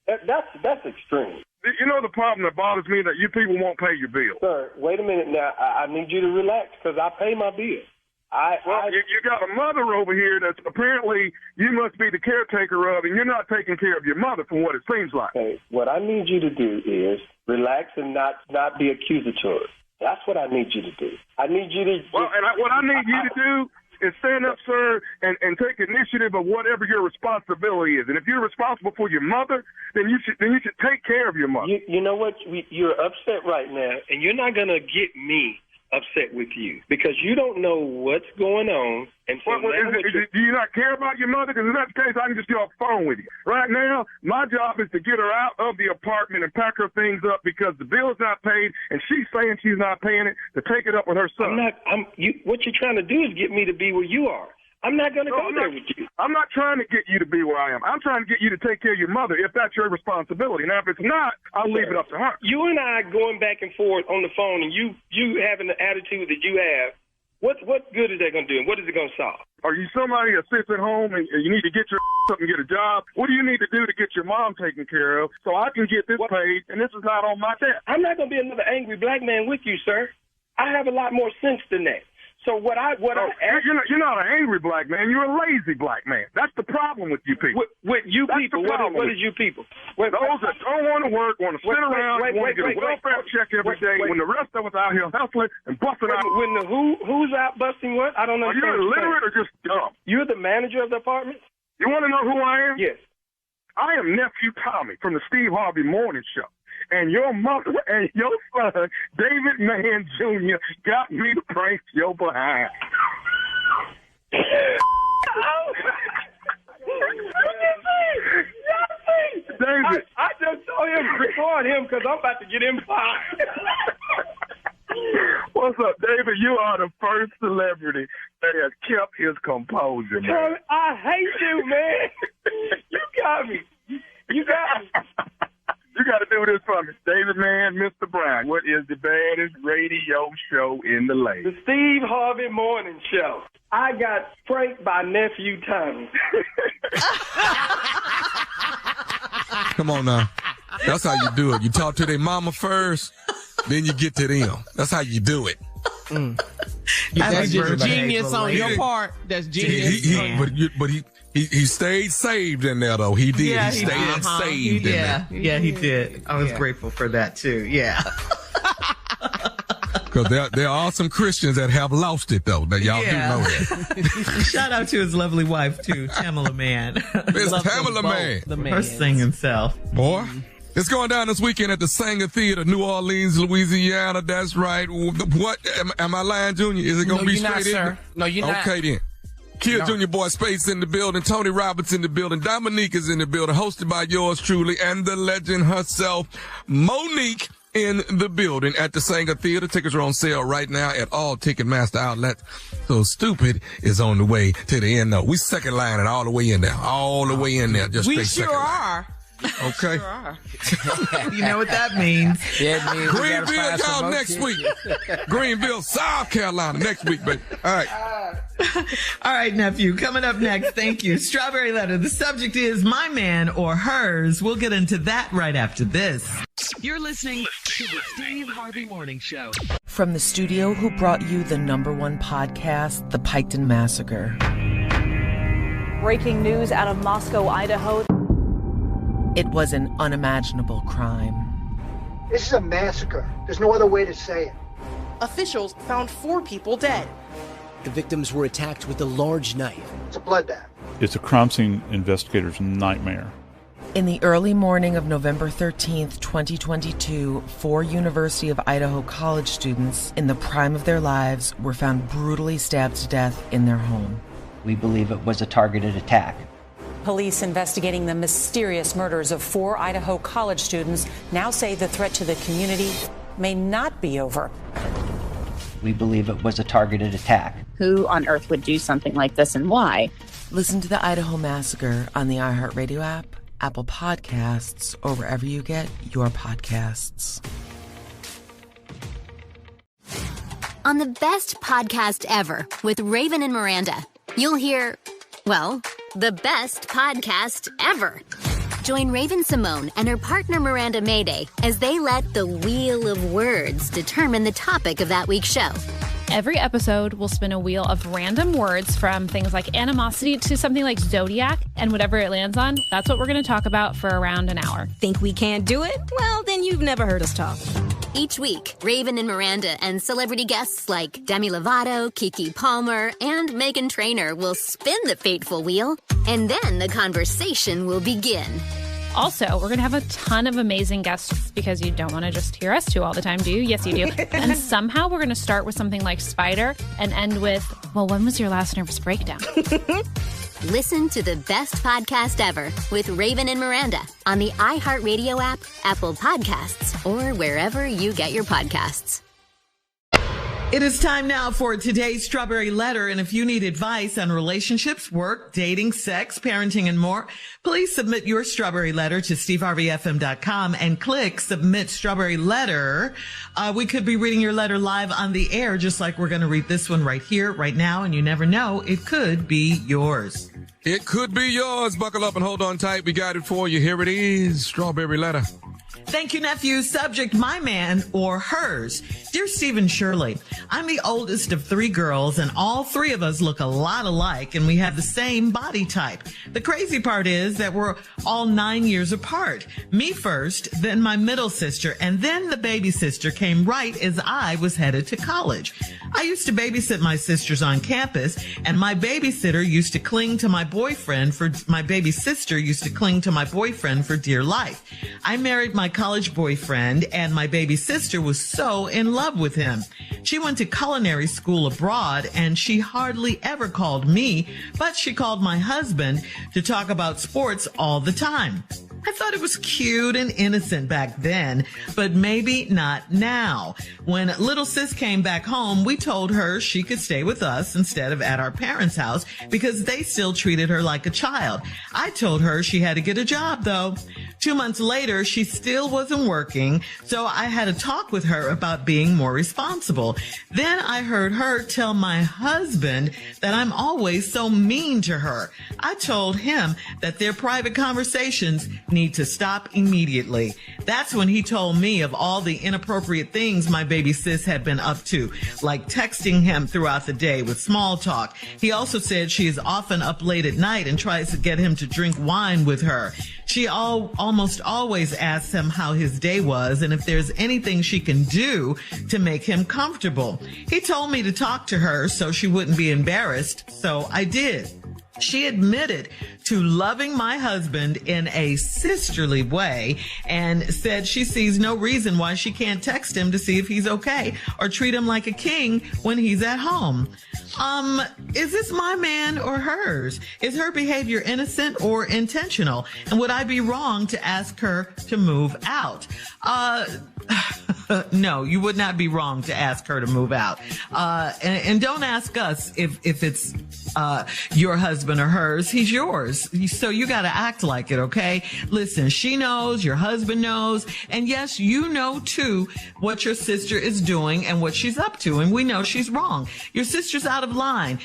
that's extreme.
You know the problem that bothers me, that you people won't pay your bill.
Sir, wait a minute now. I need you to relax because I pay my bill.
You got a mother over here that's apparently you must be the caretaker of, and you're not taking care of your mother from what it seems like.
Okay, what I need you to do is relax and not be accusatory. That's what I need you to do. I need you to...
what I need you to do is stand up, sir, and take initiative of whatever your responsibility is. And if you're responsible for your mother, then you should take care of your mother.
You know what? You're upset right now, and you're not going to get me upset with you because you don't know what's going on. And so
do you not care about your mother? Because in that case, I can just get off the phone with you. Right now, my job is to get her out of the apartment and pack her things up because the bill is not paid, and she's saying she's not paying it, to take it up with her son.
What you're trying to do is get me to be where you are. I'm not going to go there with you.
I'm not trying to get you to be where I am. I'm trying to get you to take care of your mother if that's your responsibility. Now, if it's not, I'll leave it up to her.
You and I going back and forth on the phone, and you having the attitude that you have, what good is that going to do, and what is it going to solve?
Are you somebody that sits at home and you need to get your up and get a job? What do you need to do to get your mom taken care of so I can get this paid, and this is not on my debt?
I'm not going to be another angry black man with you, sir. I have a lot more sense than that. So you're
not an angry black man. You're a lazy black man. That's the problem with you people.
With you people, what is you people?
Those that don't want to work, want to sit around, want to get a welfare check every day, when the rest of us out here hustling and busting out.
Who's out busting what? I don't understand.
Are you illiterate or just dumb?
You're the manager of the apartment?
You want to know who I am?
Yes.
I am Nephew Tommy from the Steve Harvey Morning Show. And your mother and your son, David Mann Jr., got me to prank your behind. David.
I just told him to record him because I'm about to get him fired.
What's up, David? You are the first celebrity that has kept his composure, man.
I hate you, man. You got me. You got me.
You got to do this for me. David Mann, Mr. Brown. What is the baddest radio show in the land?
The Steve Harvey Morning Show. I got pranked by Nephew Tommy.
Come on now. That's how you do it. You talk to their mama first, then you get to them. That's how you do it.
That's just genius on your part. That's genius.
But he stayed saved in there, though. He did.
Yeah,
he stayed saved in there.
Yeah, he did. I was grateful for that, too. Yeah.
Because there are some Christians that have lost it, though. That y'all do know that.
Shout out to his lovely wife, too, Tamala Mann.
Miss Tamala Mann.
Her singing self.
Boy. It's going down this weekend at the Sanger Theater, New Orleans, Louisiana. That's right. What? Am I lying, Junior? Is it going to be straight in?
Sir. No, you're not.
Okay, then. Kid Junior Boy Space in the building. Tony Roberts in the building. Dominique is in the building. Hosted by yours truly and the legend herself, Monique. in the building at the Sanger Theater. Tickets are on sale right now at all Ticketmaster outlets. So Stupid is on the way to the end. No, we second line and all the way in there. All the way in there. Just
we sure are.
Okay.
Sure are.
You know what that means.
Yeah, it means
Greenville, y'all, next week. Greenville, South Carolina, next week, baby. All right.
All right, nephew. Coming up next, thank you. Strawberry Letter. The subject is my man or hers. We'll get into that right after this.
You're listening to the Steve Harvey Morning Show.
From the studio who brought you the #1 podcast, The Piketon Massacre.
Breaking news out of Moscow, Idaho.
It was an unimaginable crime.
This is a massacre. There's no other way to say it.
Officials found 4 people dead.
The victims were attacked with a large knife.
It's a bloodbath.
It's a crime scene investigator's nightmare.
In the early morning of November 13th, 2022, 4 University of Idaho college students in the prime of their lives were found brutally stabbed to death in their home.
We believe it was a targeted attack.
Police investigating the mysterious murders of 4 Idaho college students now say the threat to the community may not be over.
We believe it was a targeted attack.
Who on earth would do something like this and why?
Listen to the Idaho Massacre on the iHeartRadio app, Apple Podcasts, or wherever you get your podcasts.
On the best podcast ever with Raven and Miranda, you'll hear, well, the best podcast ever. Join Raven Simone and her partner Miranda Mayday as they let the Wheel of Words determine the topic of that week's show.
Every episode will spin a wheel of random words from things like animosity to something like zodiac, and whatever it lands on, that's what we're going to talk about for around an hour.
Think we can't do it? Well, then you've never heard us talk.
Each week, Raven and Miranda and celebrity guests like Demi Lovato, Kiki Palmer, and Meghan Trainor will spin the fateful wheel, and then the conversation will begin.
Also, we're going to have a ton of amazing guests because you don't want to just hear us two all the time, do you? Yes, you do. And somehow we're going to start with something like Spider and end with, well, when was your last nervous breakdown?
Listen to the best podcast ever with Raven and Miranda on the iHeartRadio app, Apple Podcasts, or wherever you get your podcasts.
It is time now for today's Strawberry Letter, and if you need advice on relationships, work, dating, sex, parenting, and more, please submit your Strawberry Letter to steveharveyfm.com and click Submit Strawberry Letter. We could be reading your letter live on the air, just like we're going to read this one right here, right now, and you never know, it could be yours.
It could be yours. Buckle up and hold on tight. We got it for you. Here it is, Strawberry Letter.
Thank you, nephew. Subject, my man or hers. Dear Stephen Shirley, I'm the oldest of 3 girls, and all 3 of us look a lot alike, and we have the same body type. The crazy part is that we're all 9 years apart. Me first, then my middle sister, and then the baby sister came right as I was headed to college. I used to babysit my sisters on campus, and my babysitter used to cling to my boyfriend for my baby sister used to cling to my boyfriend for dear life. I married my college boyfriend, and my baby sister was so in love with him. She went to culinary school abroad, and she hardly ever called me, but she called my husband to talk about sports all the time. I thought it was cute and innocent back then, but maybe not now. When little sis came back home, we told her she could stay with us instead of at our parents' house because they still treated her like a child. I told her she had to get a job, though. 2 months later, she still wasn't working, so I had a talk with her about being more responsible. Then I heard her tell my husband that I'm always so mean to her. I told him that their private conversations need to stop immediately. That's when he told me of all the inappropriate things my baby sis had been up to, like texting him throughout the day with small talk. He also said she is often up late at night and tries to get him to drink wine with her. She almost always asks him how his day was and if there's anything she can do to make him comfortable. He told me to talk to her so she wouldn't be embarrassed, so I did. She admitted to loving my husband in a sisterly way and said she sees no reason why she can't text him to see if he's okay or treat him like a king when he's at home. Is this my man or hers? Is her behavior innocent or intentional? And would I be wrong to ask her to move out? No, you would not be wrong to ask her to move out. And don't ask us if it's your husband or hers. He's yours. So you got to act like it, okay? Listen, she knows, your husband knows, and yes, you know too what your sister is doing and what she's up to, and we know she's wrong. Your sister's out of line.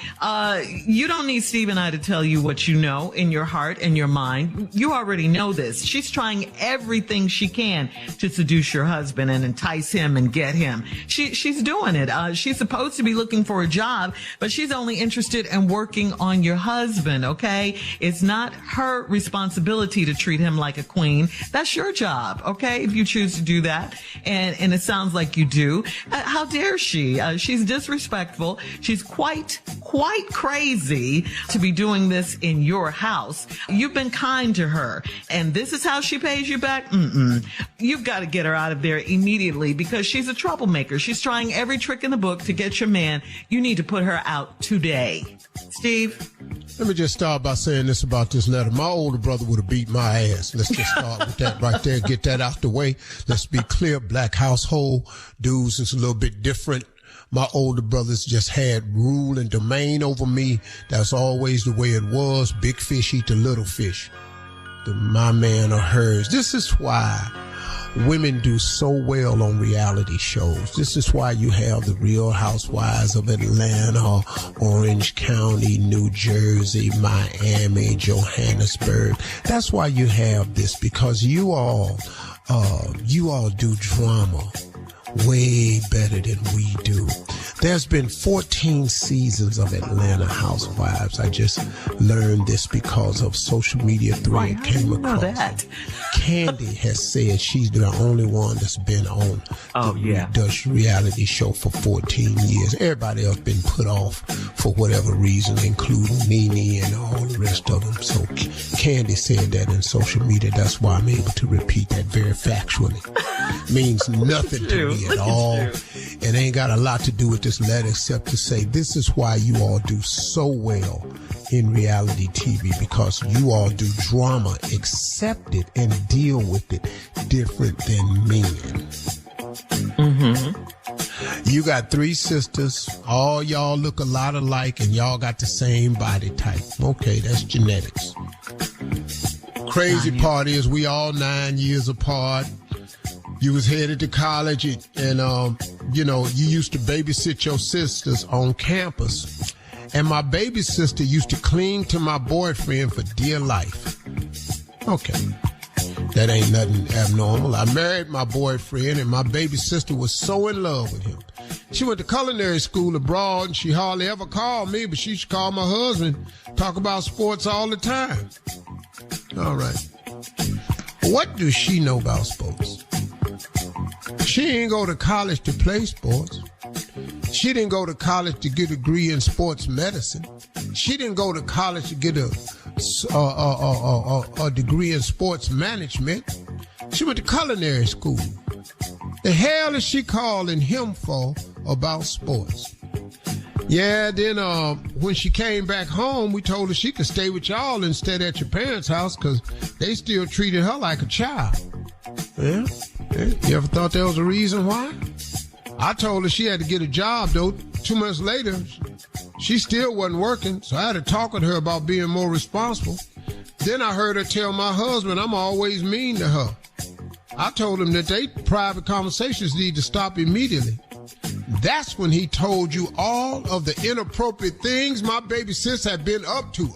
You don't need Steve and I to tell you what you know in your heart and your mind. You already know this. She's trying everything she can to seduce your husband and entice him and get him. She's doing it. She's supposed to be looking for a job, but she's only interested in working on your husband, okay? It's not her responsibility to treat him like a queen. That's your job, okay? If you choose to do that. And it sounds like you do. How dare she? She's disrespectful. She's quite crazy to be doing this in your house. You've been kind to her, and this is how she pays you back? You've got to get her out of there immediately because she's a troublemaker. She's trying every trick in the book to get your man. You need to put her out today. Steve?
Let me just start by saying this about this letter. My older brother would have beat my ass. Let's just start with that right there. Get that out the way. Let's be clear. Black household. Dudes is a little bit different. My older brothers just had rule and domain over me. That's always the way it was. Big fish eat the little fish. My man or hers. This is why women do so well on reality shows. This is why you have the Real Housewives of Atlanta, Orange County, New Jersey, Miami, Johannesburg. That's why you have this, because you all do drama way better than we do. There's been 14 seasons of Atlanta Housewives. I just learned this because of social media thread came across. That. Candy has said she's the only one that's been on the reality show for 14 years. Everybody else been put off for whatever reason, including Nene and all the rest of them. So Candy said that in social media. That's why I'm able to repeat that very factually. Means nothing to me at all. It ain't got a lot to do with this letter except to say this is why you all do so well in reality TV, because you all do drama, accept it, and deal with it different than men. You got 3 sisters. All y'all look a lot alike, and y'all got the same body type. Okay, that's genetics. Crazy part is we all 9 years apart. You was headed to college and you used to babysit your sisters on campus. And my baby sister used to cling to my boyfriend for dear life. Okay. That ain't nothing abnormal. I married my boyfriend and my baby sister was so in love with him. She went to culinary school abroad and she hardly ever called me, but she used to call my husband, talk about sports all the time. All right. What does she know about sports? She ain't go to college to play sports. She didn't go to college to get a degree in sports medicine. She didn't go to college to get a degree in sports management. She went to culinary school. The hell is she calling him for about sports? Yeah, then when she came back home, we told her she could stay with y'all instead at your parents' house because they still treated her like a child. Yeah? You ever thought there was a reason why? I told her she had to get a job, though. 2 months later, she still wasn't working, so I had to talk with her about being more responsible. Then I heard her tell my husband I'm always mean to her. I told him that they private conversations need to stop immediately. That's when he told you all of the inappropriate things my baby sis had been up to.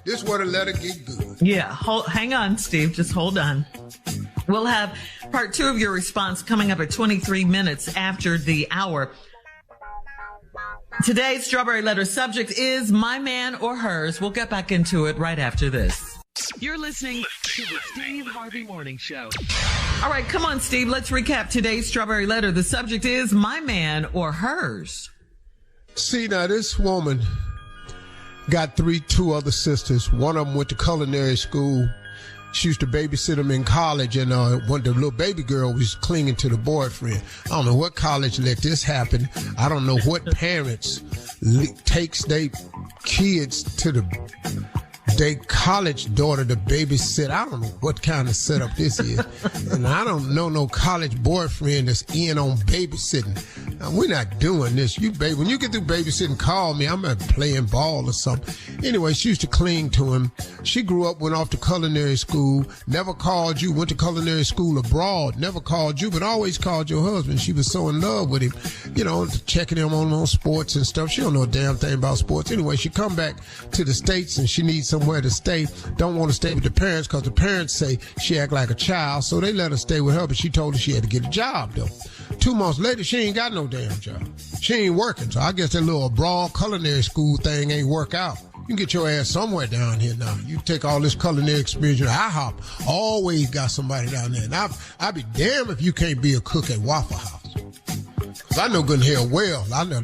This where the letter get good.
Yeah, hang on, Steve. Just hold on. We'll have part 2 of your response coming up at 23 minutes after the hour. Today's Strawberry Letter subject is my man or hers. We'll get back into it right after this.
You're listening to the Steve Harvey Morning Show.
All right, come on, Steve. Let's recap today's Strawberry Letter. The subject is my man or hers.
See, now this woman got 2 other sisters. One of them went to culinary school. She used to babysit him in college, and when the little baby girl was clinging to the boyfriend. I don't know what college let this happen. I don't know what parents takes their kids to the their college daughter to babysit. I don't know what kind of setup this is. And I don't know no college boyfriend that's in on babysitting. Now, we're not doing this. When you get through babysitting, call me. I'm not playing ball or something. Anyway, she used to cling to him. She grew up, went off to culinary school, never called you, went to culinary school abroad, never called you, but always called your husband. She was so in love with him, checking him on sports and stuff. She don't know a damn thing about sports. Anyway, she come back to the States and she needs somewhere to stay. Don't want to stay with the parents because the parents say she act like a child, so they let her stay with her, but she told her she had to get a job, though. 2 months later, she ain't got no damn job. She ain't working, so I guess that little abroad culinary school thing ain't work out. You can get your ass somewhere down here now. You take all this culinary experience. IHOP always got somebody down there. And I'd be damned if you can't be a cook at Waffle House. Cause I know good and hell well. I know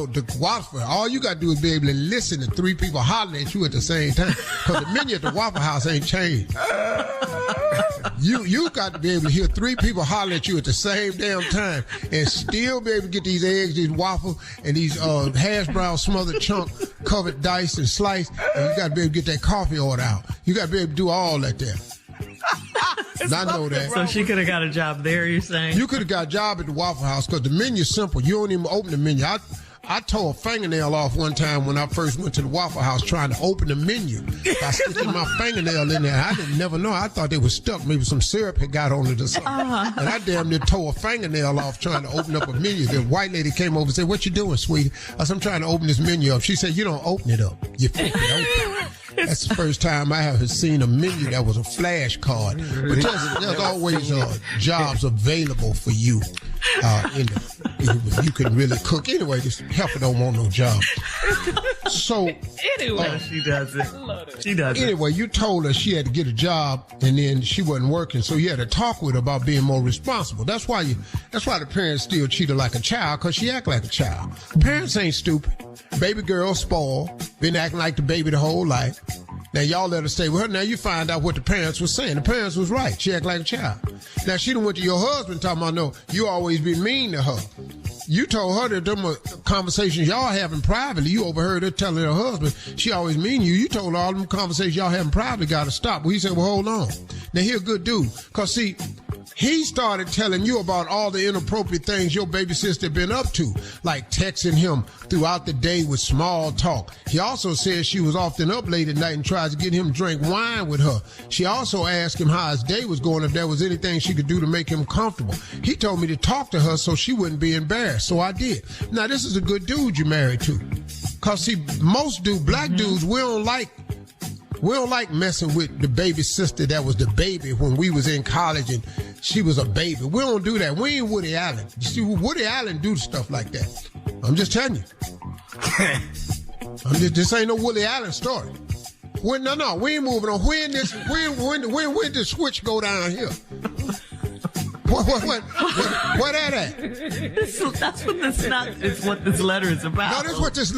the Waffle. All you got to do is be able to listen to 3 people hollering at you at the same time. Cause the menu at the Waffle House ain't changed. You got to be able to hear 3 people holler at you at the same damn time and still be able to get these eggs, these waffles, and these hash brown smothered chunk covered diced and sliced, and you got to be able to get that coffee order out. You got to be able to do all that there. I know that.
So she could have got a job there, you're saying?
You could have got a job at the Waffle House because the menu's simple. You don't even open the menu. I tore a fingernail off one time when I first went to the Waffle House trying to open the menu by sticking my fingernail in there. I didn't never know. I thought they were stuck. Maybe some syrup had got on it or something. And I damn near tore a fingernail off trying to open up a menu. The white lady came over and said, "What you doing, sweetie?" I said, "I'm trying to open this menu up." She said, "You don't open it up. You flip it open." That's the first time I have seen a menu that was a flash card. But there's always jobs available for you. You can really cook. Anyway, this heifer don't want no job. So
anyway, she doesn't. She doesn't.
Anyway, you told her she had to get a job, and then she wasn't working, so you had to talk with her about being more responsible. That's why the parents still treat her like a child, because she act like a child. Parents ain't stupid. Baby girl spoiled, been acting like the baby the whole life. Now, y'all let her stay with her. Now, you find out what the parents were saying. The parents was right. She act like a child. Now, she done went to your husband talking about, no, you always been mean to her. You told her that them conversations y'all having privately, you overheard her telling her husband she always mean you. You told her all them conversations y'all having privately got to stop. Well, he said, well, hold on. Now, he a good dude. Because, see, he started telling you about all the inappropriate things your baby sister been up to, like texting him throughout the day with small talk. He also said she was often up late at night and tried to get him to drink wine with her. She also asked him how his day was going, if there was anything she could do to make him comfortable. He told me to talk to her so she wouldn't be embarrassed, so I did. Now, this is a good dude you married to. Because, see, most black dudes, we don't like messing with the baby sister that was the baby when we was in college and she was a baby. We don't do that. We ain't Woody Allen. You see, Woody Allen do stuff like that. I'm just telling you. This ain't no Woody Allen story. We ain't moving on. When did the switch go down here? What that at?
That's what this letter is about.
No, this is what this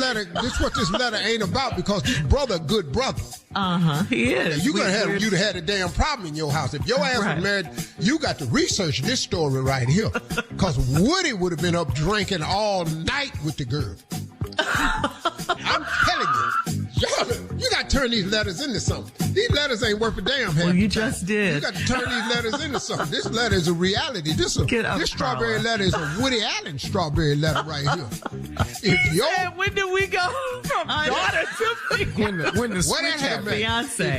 letter ain't about, because this brother a good brother.
He is.
You'd have had a damn problem in your house. If your ass was married, you got to research this story right here. Because Woody would have been up drinking all night with the girl. I'm telling you. You got to turn these letters into something. These letters ain't worth a damn.
Well, you just did.
You got to turn these letters into something. This letter is a reality. This strawberry letter is a Woody Allen strawberry letter right here.
When did we go from daughter to
when the switch happened?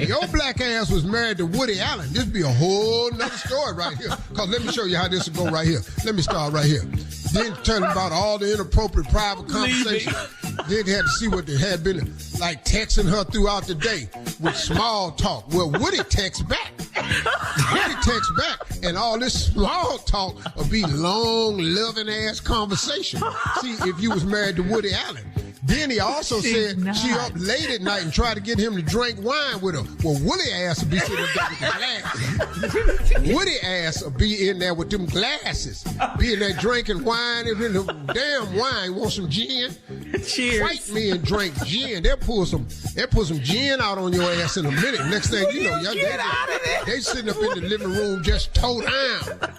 If your black ass was married to Woody Allen, this would be a whole nother story right here. Because let me show you how this will go right here. Let me start right here. Then tell them about all the inappropriate private conversations. Then they had to see what they had been like texting her throughout the day with small talk. Well, Woody texts back. And all this small talk will be long, loving-ass conversation. See, if you was married to Woody Allen. Then he also said she up late at night and tried to get him to drink wine with her. Well, Woody ass would be sitting there with the glasses. Woody ass would be in there with them glasses. Be in there drinking wine. If in the damn wine, want some gin?
Cheers.
Fight me and drink gin. They'll pull some gin out on your ass in a minute. Next thing you know, they sitting up in the living room just toe down.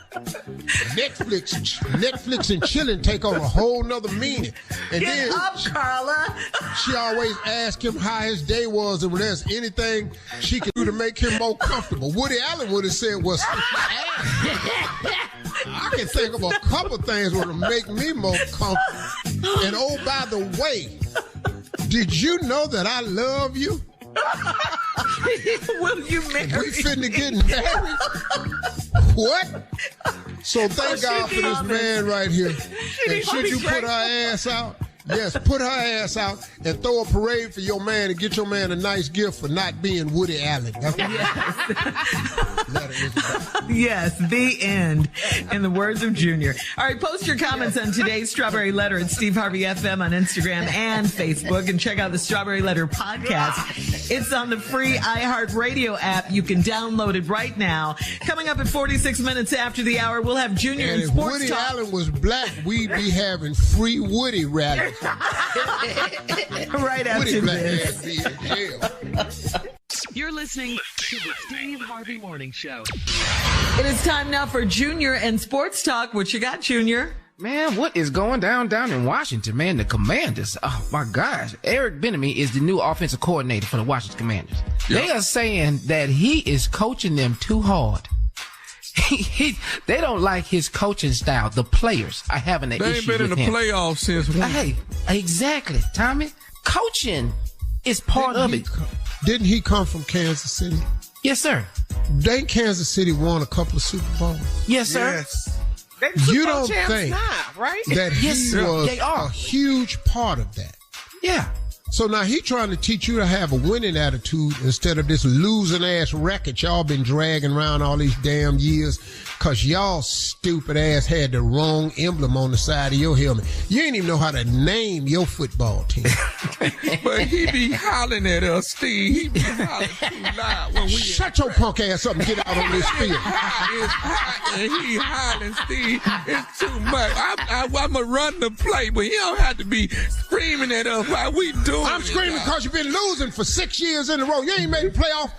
Netflix and chilling take on a whole nother meaning. And
Get
then
up, Carla.
She always asks him how his day was and when there's anything she can do to make him more comfortable. Woody Allen would have said was I can think of a couple things that would make me more comfortable. And oh, by the way, did you know that I love you?
Will you marry me?
We finna get married? What? So thank God for this man right here. And should you put her ass out? Yes, put her ass out and throw a parade for your man and get your man a nice gift for not being Woody Allen. That's what
Yes, the end. In the words of Junior. All right, post your comments on today's Strawberry Letter at Steve Harvey FM on Instagram and Facebook, and check out the Strawberry Letter podcast. It's on the free iHeartRadio app. You can download it right now. Coming up at 46 minutes after the hour, we'll have Junior and Sports
Woody
Talk.
Allen was black, we'd be having free Woody rallies.
Right after this.
You're listening to the Steve Harvey Morning Show.
It is time now for Junior and Sports Talk. What you got, Junior?
Man, what is going down in Washington, man? The Commanders. Oh, my gosh. Eric Bieniemy is the new offensive coordinator for the Washington Commanders. Yep. They are saying that he is coaching them too hard. They don't like his coaching style. The players are having an issue with him.
They ain't been in the playoffs since when?
Hey, exactly, Tommy. Coaching is part of it.
Didn't he come from Kansas City?
Yes, sir.
Didn't Kansas City won a couple of Super Bowls?
Yes, sir.
Yes.
You don't think
right?
that he
yes,
was
they are.
a huge part of that?
Yeah.
So now he trying to teach you to have a winning attitude instead of this losing ass racket y'all been dragging around all these damn years because y'all stupid ass had the wrong emblem on the side of your helmet. You ain't even know how to name your football team.
But he be hollering at us, Steve. He be hollering too loud when we...
Shut your punk ass up and get out on this field.
It's hot, and he hollering, Steve. It's too much. I'm going to run the play, but he don't have to be screaming at us while we doing
I'm screaming because you've been losing for 6 years in a row. You ain't made the playoff.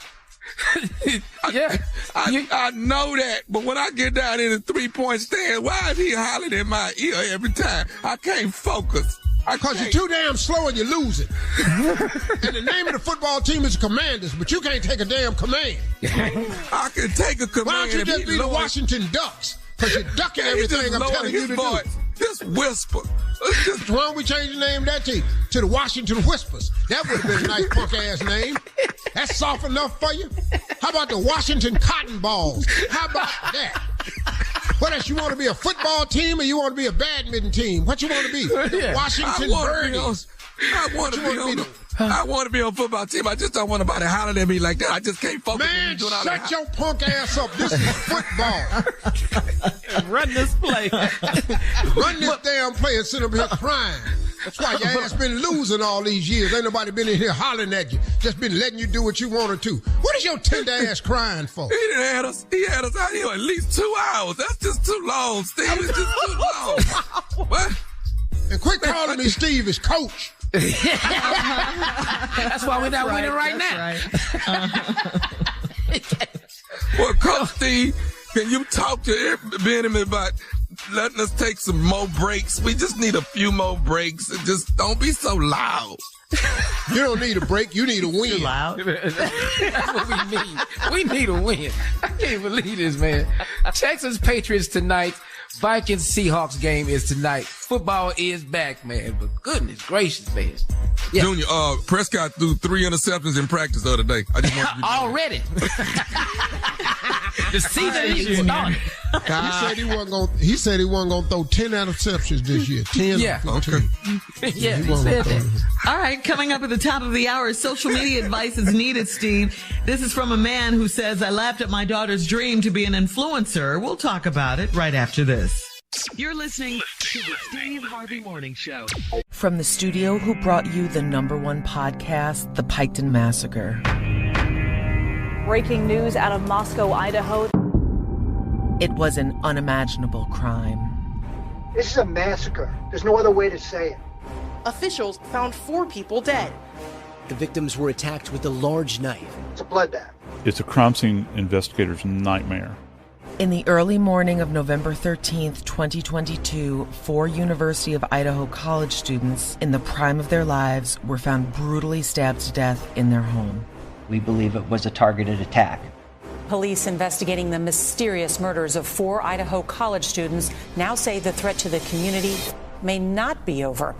Yeah.
I know that, but when I get down in the 3-point stand, why is he hollering in my ear every time? I can't focus.
Because you're too damn slow and you're losing. And the name of the football team is Commanders, but you can't take a damn command.
I can take a command.
Why don't you just be the Washington Ducks? Because you're ducking everything I'm telling you to do.
Just whisper.
Why don't we change the name of that team to the Washington Whispers? That would have been a nice punk-ass name. That's soft enough for you? How about the Washington Cotton Balls? How about that? What else, you want to be a football team or you want to be a badminton team? What you want to be? The Washington Birdies.
I want to be on football team. I just don't want nobody hollering at me like that. I just can't focus.
Man, shut your punk ass up. This is football.
Run this play.
Run this damn play and sit up here crying. That's why your ass been losing all these years. Ain't nobody been in here hollering at you. Just been letting you do what you wanted to. What is your tender ass crying for?
He had us out here at least 2 hours. That's just too long, Steve. It's just too long. What?
And quit calling me Steve as coach.
That's why we're not winning right now.
Well, Coach Steve, can you talk to Bieniemy about letting us take some more breaks? We just need a few more breaks and just don't be so loud.
You don't need a break. You need a win.
Too loud.
That's what we need. We need a win. I can't believe this, man. Texas Patriots tonight. Vikings Seahawks game is tonight. Football is back, man. But goodness gracious, man.
Yeah. Junior, Prescott threw 3 interceptions in practice the other day. I just want to
already. The season is started.
He said he wasn't gonna throw 10 interceptions this year. 10.
Yeah.
Okay.
Yeah. He said that.
All right. Coming up at the top of the hour, social media advice is needed, Steve. This is from a man who says, I laughed at my daughter's dream to be an influencer. We'll talk about it right after this.
You're listening to the Steve Harvey Morning Show.
From the studio who brought you the #1 podcast, The Piketon Massacre.
Breaking news out of Moscow, Idaho.
It was an unimaginable crime.
This is a massacre. There's no other way to say it.
Officials found 4 people dead.
The victims were attacked with a large knife.
It's a bloodbath.
It's a crime scene investigator's nightmare.
In the early morning of November 13th, 2022, 4 University of Idaho college students in the prime of their lives were found brutally stabbed to death in their home.
We believe it was a targeted attack.
Police investigating the mysterious murders of 4 Idaho college students now say the threat to the community may not be over.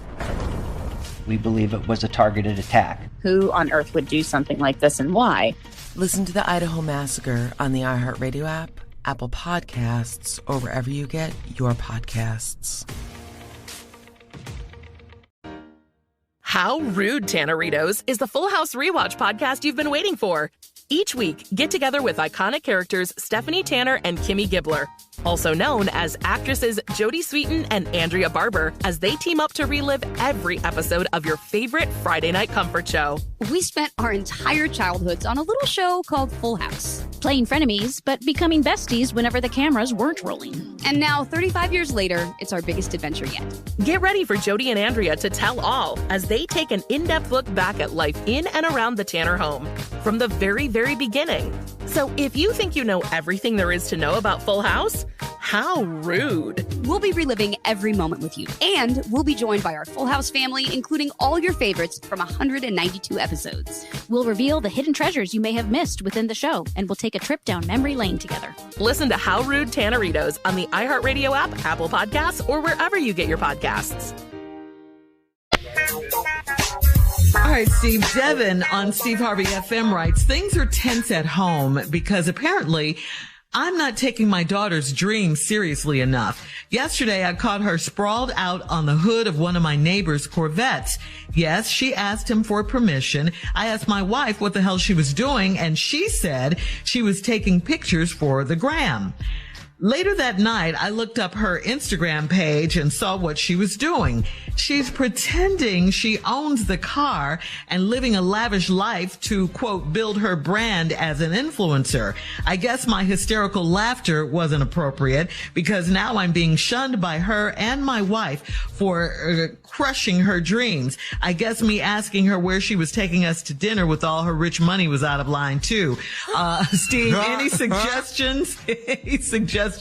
We believe it was a targeted attack.
Who on earth would do something like this and why?
Listen to the Idaho Massacre on the iHeartRadio app, Apple Podcasts, or wherever you get your podcasts.
How Rude, Tanneritos, is the Full House Rewatch podcast you've been waiting for. Each week, get together with iconic characters Stephanie Tanner and Kimmy Gibbler, also known as actresses Jodie Sweetin and Andrea Barber, as they team up to relive every episode of your favorite Friday night comfort show.
We spent our entire childhoods on a little show called Full House, playing frenemies, but becoming besties whenever the cameras weren't rolling. And now, 35 years later, it's our biggest adventure yet.
Get ready for Jodie and Andrea to tell all as they take an in-depth look back at life in and around the Tanner home from the very beginning. So if you think you know everything there is to know about Full House, how rude.
We'll be reliving every moment with you, and we'll be joined by our Full House family, including all your favorites from 192 episodes. We'll reveal the hidden treasures you may have missed within the show, and we'll take a trip down memory lane together.
Listen to How Rude Tanneritos on the iHeartRadio app, Apple Podcasts, or wherever you get your podcasts.
All right, Steve. Devin on Steve Harvey FM writes, things are tense at home because apparently I'm not taking my daughter's dreams seriously enough. Yesterday, I caught her sprawled out on the hood of one of my neighbor's Corvettes. Yes, she asked him for permission. I asked my wife what the hell she was doing, and she said she was taking pictures for the gram. Later that night, I looked up her Instagram page and saw what she was doing. She's pretending she owns the car and living a lavish life to, quote, build her brand as an influencer. I guess my hysterical laughter wasn't appropriate because now I'm being shunned by her and my wife for crushing her dreams. I guess me asking her where she was taking us to dinner with all her rich money was out of line too. Steve, any suggestions? Any suggestions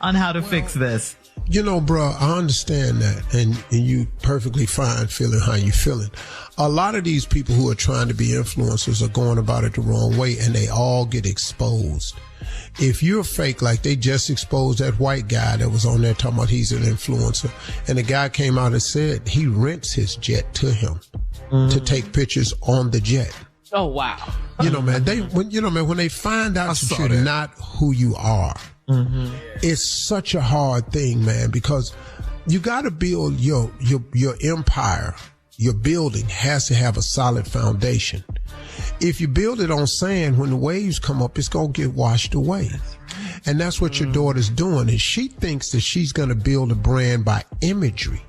on how to fix this?
You know, bro, I understand that, and you perfectly fine feeling how you feeling. A lot of these people who are trying to be influencers are going about it the wrong way, and they all get exposed. If you're fake, like they just exposed that white guy that was on there talking about he's an influencer, and the guy came out and said he rents his jet to him to take pictures on the jet.
Oh, wow.
You know, man, when they find out that you're not who you are, it's such a hard thing, man, because you got to build your empire. Your building has to have a solid foundation. If you build it on sand, when the waves come up, it's going to get washed away. And that's what your daughter's doing. And she thinks that she's going to build a brand by imagery.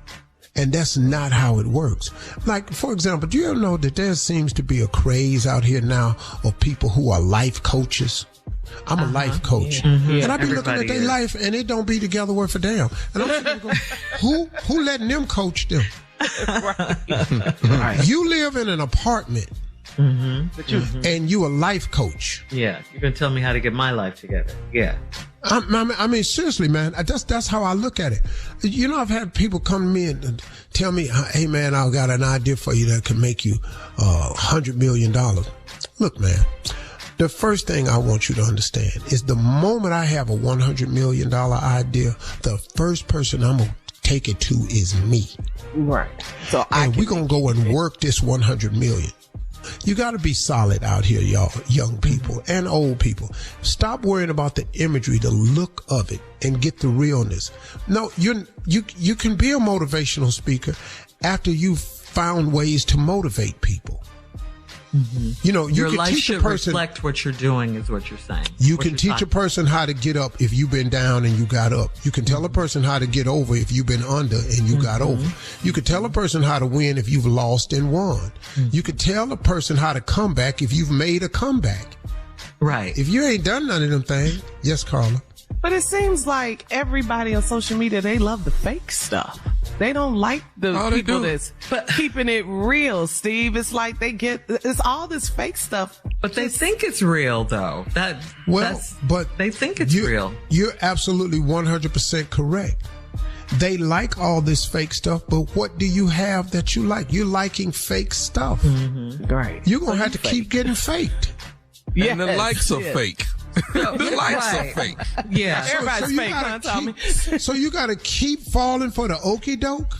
And that's not how it works. Like, for example, do you ever know that there seems to be a craze out here now of people who are life coaches? I'm a life coach. And I be looking at their life and it don't be together worth a damn. And I'm sitting there going, who letting them coach them? Right. You live in an apartment and you a life coach.
Yeah, you're going to tell me how to get my life together. Yeah.
I mean, seriously, man, that's how I look at it. You know, I've had people come to me and tell me, hey, man, I've got an idea for you that can make you $100 million. Look, man, the first thing I want you to understand is the moment I have a $100 million idea, the first person I'm going to take it to is me.
Right. So
we're going to go and work this 100 million. You got to be solid out here, y'all, young people and old people. Stop worrying about the imagery, the look of it, and get the realness. No, you can be a motivational speaker after you've found ways to motivate people. You know, you
your
can
life
teach
should
a person,
reflect what you're doing, is what you're saying.
You can teach a person how to get up if you've been down and you got up. You can tell a person how to get over if you've been under and you got over. You can tell a person how to win if you've lost and won. You can tell a person how to come back if you've made a comeback.
Right.
If you ain't done none of them things, yes, Carla.
But it seems like everybody on social media, they love the fake stuff. They don't like the people that's keeping it real, Steve. It's like it's all this fake stuff.
But they think it's real, though. But they think it's real.
You're absolutely 100% correct. They like all this fake stuff, but what do you have that you like? You're liking fake stuff.
Mm-hmm. Right.
You're going to have to keep getting faked.
Yeah, and the likes are fake. The likes are fake.
Yeah. Everybody's fake, huh, Tommy?
So you got to keep falling for the okie doke?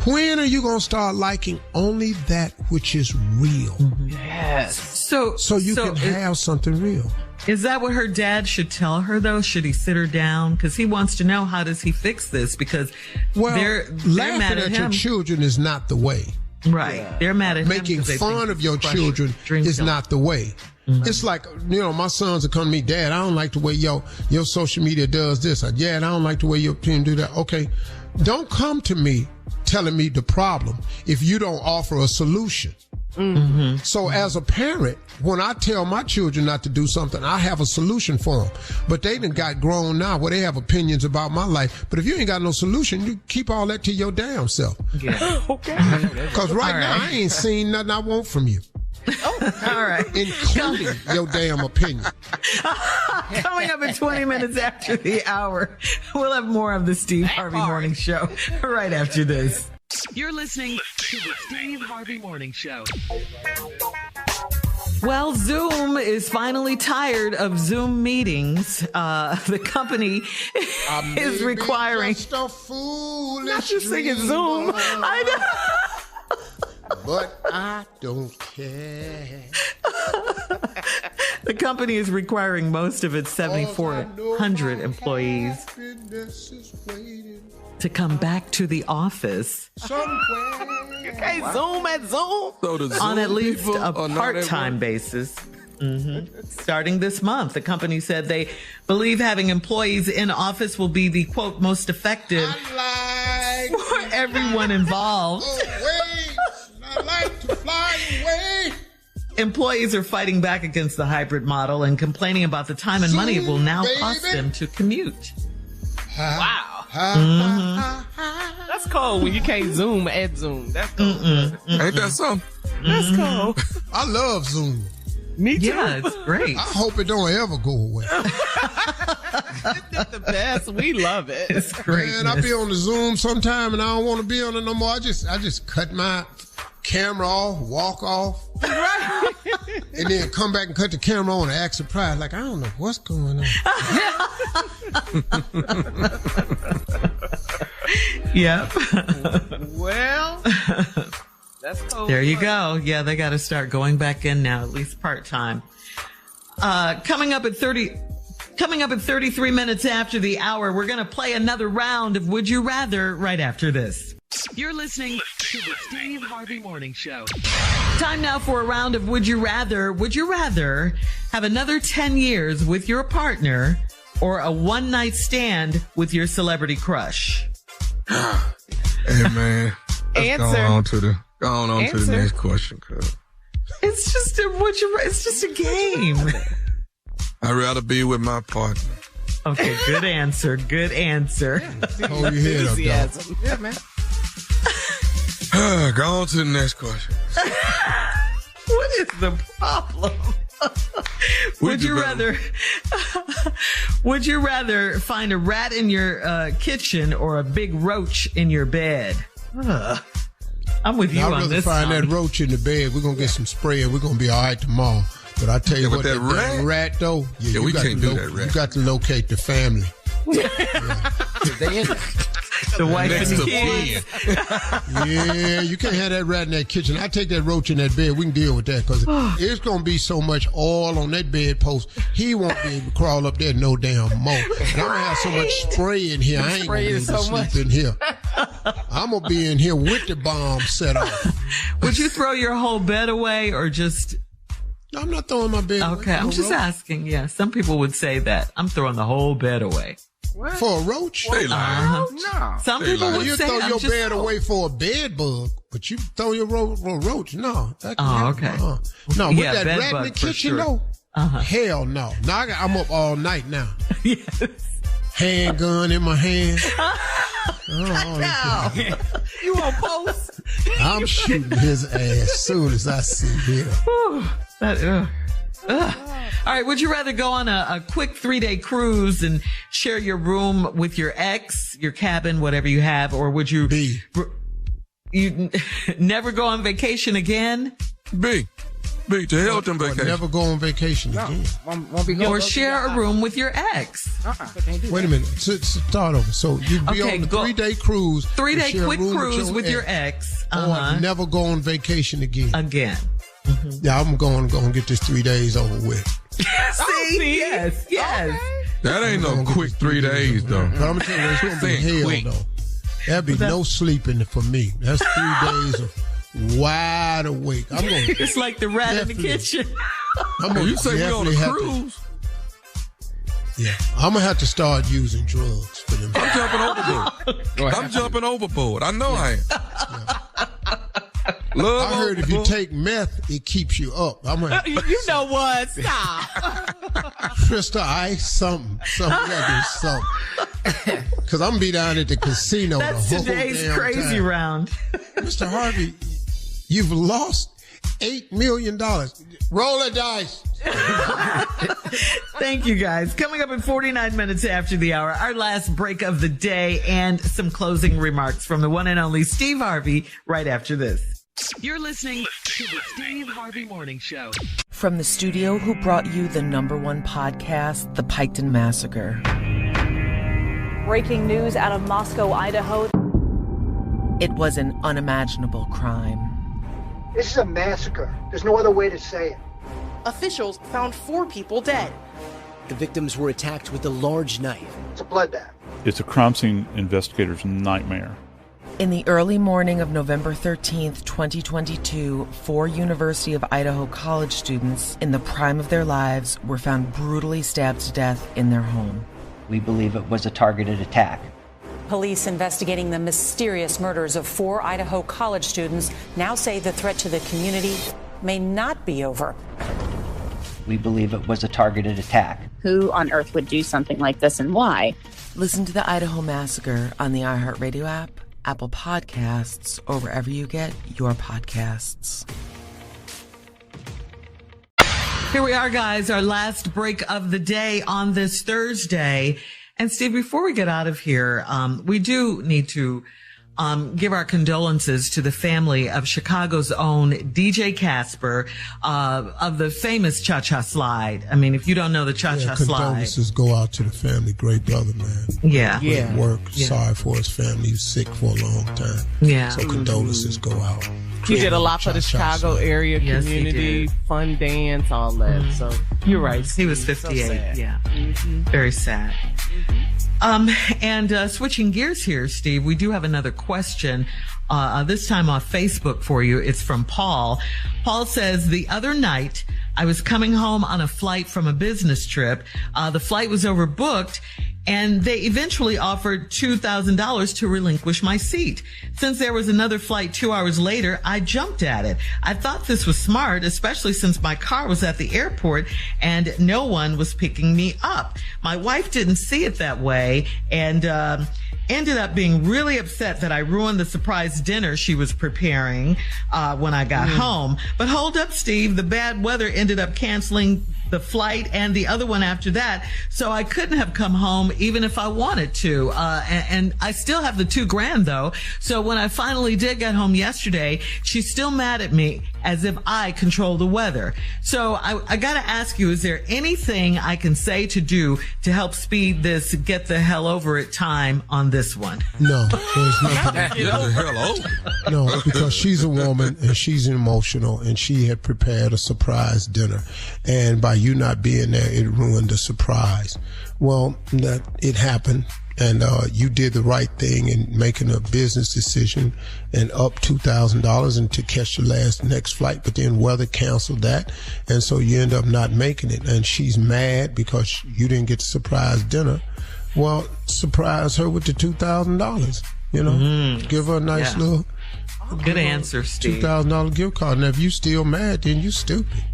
When are you going to start liking only that which is real?
Mm-hmm. Yes.
So you can have something real.
Is that what her dad should tell her, though? Should he sit her down? Because he wants to know, how does he fix this? Because they're mad at him.
Your children is not the way.
Right. Yeah. They're mad at
Making
him.
fun of your children is not the way. Mm-hmm. It's like, my sons will come to me, Dad, I don't like the way your social media does this. Dad, I don't like the way your team do that. Okay. Don't come to me telling me the problem if you don't offer a solution. Mm-hmm. So as a parent, when I tell my children not to do something, I have a solution for them. But they done got grown now where they have opinions about my life. But if you ain't got no solution, you keep all that to your damn self.
Yeah. Okay.
Because right now, I ain't seen nothing I want from you.
Oh, all right.
Including your damn opinion.
Coming up in 20 minutes after the hour, we'll have more of the Steve Harvey Morning Show right after this.
You're listening to the Steve Harvey Morning Show.
Well, Zoom is finally tired of Zoom meetings. The company is requiring...
Not just singing Zoom.
I know.
But I don't care.
The company is requiring most of its 7,400 employees to come back to the office
You can't Zoom at Zoom.
On at least a part-time basis. Mm-hmm. Starting this month, the company said they believe having employees in office will be the, quote, most effective for everyone involved.
I like to fly away.
Employees are fighting back against the hybrid model and complaining about the time and money it will now cost them to commute.
Wow.
Mm-hmm.
That's cold when you can't Zoom at Zoom. That's cold.
Ain't that something?
That's cold.
I love Zoom.
Me too.
Yeah, it's great.
I hope it don't ever go away.
It's the best. We love it.
It's great.
Man, I be on the Zoom sometime and I don't want to be on it no more. I just cut my camera off, walk off,
right,
and then come back and cut the camera on and act surprised. Like, I don't know what's going on.
Yep.
Well, that's cool.
There you go. Yeah, they got to start going back in now, at least part-time. Coming up at 33 minutes after the hour, we're going to play another round of Would You Rather right after this.
You're listening to the Steve Harvey Morning Show.
Time now for a round of Would You Rather. Would you rather have another 10 years with your partner or a one-night stand with your celebrity crush?
Hey, man. Let's go on to the next question, cuz.
It's just a game.
I'd rather be with my partner.
Okay, good answer. Good answer.
Hold your head up, dog.
Yeah, man.
Go on to the next question.
What is the problem? Would you rather find a rat in your kitchen or a big roach in your bed? I'm with you on this.
I'd rather find that roach in the bed. We're going to get some spray and we're going to be all right tomorrow. But I tell you what, that rat though,
we can't do that rat.
You got to locate the family.
They in the wife and the kids.
Yeah, you can't have that rat in that kitchen. I take that roach in that bed. We can deal with that because it's going to be so much oil on that bedpost. He won't be able to crawl up there no damn more. And I'm going to have so much spray in here. I ain't going to be able to sleep in here. I'm going to be in here with the bomb set off.
Would you throw your whole bed away or just...
No, I'm not throwing my bed away.
Okay, I'm just asking. Yeah, some people would say that. I'm throwing the whole bed away.
What? For a roach?
No. Some people would
you
say
throw your bed away for a bed bug, but you throw your roach. No.
Okay.
No, with that rat in the kitchen, though. Hell no. Now I'm up all night now.
Yes.
Handgun in my hand.
You on post?
I'm shooting his ass as soon as I see him.
All right, would you rather go on a quick 3-day cruise and share your room with your ex, your cabin, whatever you have, or would you you never go on vacation again?
B, to hell with them vacation.
Never go on vacation again.
Or share a room with your ex.
Wait a minute. Start over. So you'd be on a 3-day cruise.
3-day quick cruise with your ex.
Or never go on vacation again.
Mm-hmm.
Yeah, I'm going to get this 3 days over with.
See? Yes. Okay.
That ain't no quick 3 days, though.
But I'm going to tell you, it's going to be hell, though. There'll be no sleeping for me. That's 3 days of wide awake.
It's like the rat in the kitchen.
You say we on a cruise?
Yeah, I'm going to have to start using drugs for them.
I'm jumping overboard. I know I am.
I heard if you take meth, it keeps you up.
You know what? Stop.
Crystal Ice, something. We gotta do something. Because I'm going to be down at the casino
That's
the whole
today's
damn
crazy
time.
round.
Mr. Harvey, you've lost $8 million. Roll the dice.
Thank you, guys. Coming up in 49 minutes after the hour, our last break of the day and some closing remarks from the one and only Steve Harvey right after this.
You're listening to the Steve Harvey Morning Show.
From the studio who brought you the #1 podcast, The Piketon Massacre.
Breaking news out of Moscow, Idaho.
It was an unimaginable crime.
This is a massacre. There's no other way to say it.
Officials found 4 people dead.
The victims were attacked with a large knife.
It's a bloodbath.
It's a crime scene investigator's nightmare.
In the early morning of November 13th, 2022, 4 University of Idaho college students in the prime of their lives were found brutally stabbed to death in their home.
We believe it was a targeted attack.
Police investigating the mysterious murders of 4 Idaho college students now say the threat to the community may not be over.
We believe it was a targeted attack.
Who on earth would do something like this and why?
Listen to the Idaho Massacre on the iHeartRadio app, Apple Podcasts, or wherever you get your podcasts.
Here we are, guys, our last break of the day on this Thursday. And Steve, before we get out of here, we do need to give our condolences to the family of Chicago's own DJ Casper, of the famous Cha-Cha Slide. I mean, if you don't know the Cha-Cha Slide.
Condolences go out to the family. Great brother, man.
Yeah.
Work. Yeah. Sorry for his family. He was sick for a long time.
Yeah.
So condolences go out.
He did a lot for the Chicago area community, fun dance, all that. So you're right.
He was 58. So yeah. Very sad. And switching gears here, Steve, we do have another question, this time off Facebook for you. It's from Paul. Paul says, the other night I was coming home on a flight from a business trip. The flight was overbooked and they eventually offered $2,000 to relinquish my seat. Since there was another flight 2 hours later, I jumped at it. I thought this was smart, especially since my car was at the airport and no one was picking me up. My wife didn't see it that way and ended up being really upset that I ruined the surprise dinner she was preparing when I got home. But hold up, Steve, the bad weather ended up canceling the flight and the other one after that, so I couldn't have come home even if I wanted to. And I still have the $2,000 though. So when I finally did get home yesterday, she's still mad at me as if I control the weather. So I gotta ask you, is there anything I can say to do to help speed this get the hell over it time on this one?
No, there's nothing.
Get the hell over.
No, because she's a woman and she's emotional and she had prepared a surprise dinner. And by you not being there, it ruined the surprise. Well, that it happened. And you did the right thing in making a business decision and up $2,000 and to catch the next flight, but then weather canceled that, and so you end up not making it. And she's mad because you didn't get the surprise dinner. Well, surprise her with the $2,000. You know, give her a nice little
good answer, Steve.
$2,000 gift card. And if you still mad, then you stupid.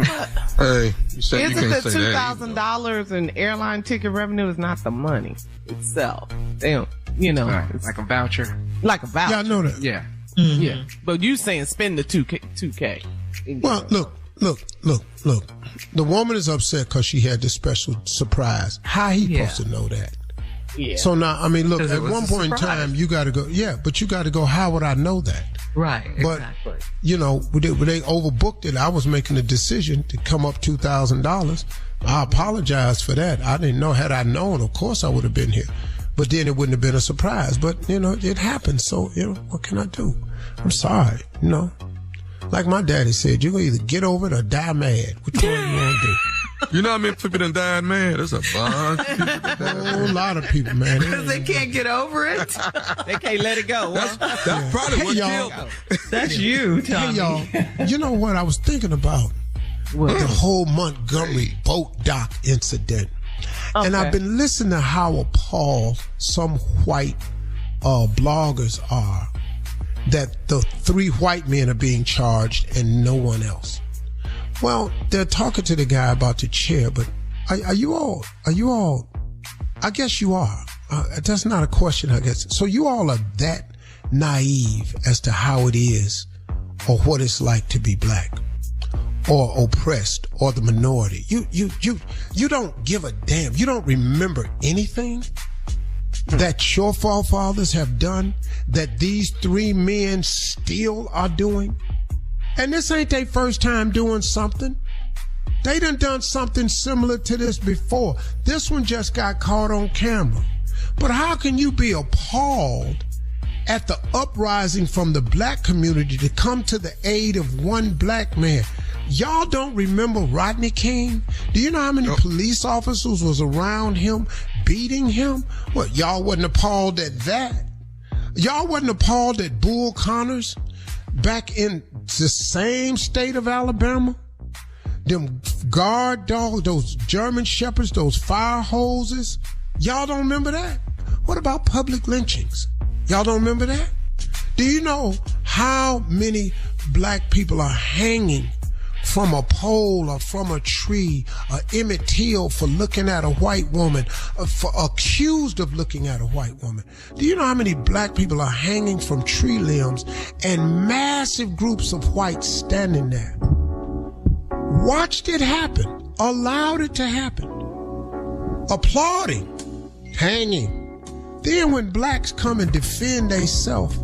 Hey, you say
Isn't
you can't
the
say that.
$2,000 in airline ticket revenue is not the money itself. They don't,
It's like a voucher.
Like a voucher.
Yeah, I know that.
Yeah.
Mm-hmm. Yeah. But you saying spend the 2K.
Well, look. The woman is upset because she had this special surprise. How he supposed to know that?
Yeah.
So now, I mean, look, at
was
one
a
point in
surprise.
time, you got to go, but you got to go, how would I know that?
Right,
But,
exactly.
when they overbooked it, I was making a decision to come up $2,000. I apologize for that. I didn't know. Had I known, of course I would have been here. But then it wouldn't have been a surprise. But, it happened. So, what can I do? I'm sorry, Like my daddy said, you can either get over it or die mad. Which one you want to do?
You know how many people done died, man? There's a bunch of people that died.
A whole lot of people, man.
Because they can't get over it.
They can't let it go.
That's probably what killed them.
That's you, Tommy.
Hey, y'all. You know what I was thinking about? The whole Montgomery boat dock incident. Okay. And I've been listening to how appalled some white bloggers are that the 3 white men are being charged and no one else. Well, they're talking to the guy about the chair, but are you all, I guess you are. That's not a question, I guess. So you all are that naive as to how it is or what it's like to be black or oppressed or the minority. You don't give a damn. You don't remember anything that your forefathers have done that these 3 men still are doing. And this ain't their first time doing something. They done something similar to this before. This one just got caught on camera. But how can you be appalled at the uprising from the black community to come to the aid of one black man? Y'all don't remember Rodney King? Do you know how many police officers was around him beating him? What, y'all wasn't appalled at that? Y'all wasn't appalled at Bull Connors back in the same state of Alabama? Them guard dogs, those German shepherds, those fire hoses. Y'all don't remember that? What about public lynchings? Y'all don't remember that? Do you know how many black people are hanging from a pole or from a tree, or Emmett Till for looking at a white woman, for accused of looking at a white woman? Do you know how many black people are hanging from tree limbs and massive groups of whites standing there? Watched it happen, allowed it to happen, applauding, hanging. Then when blacks come and defend themselves,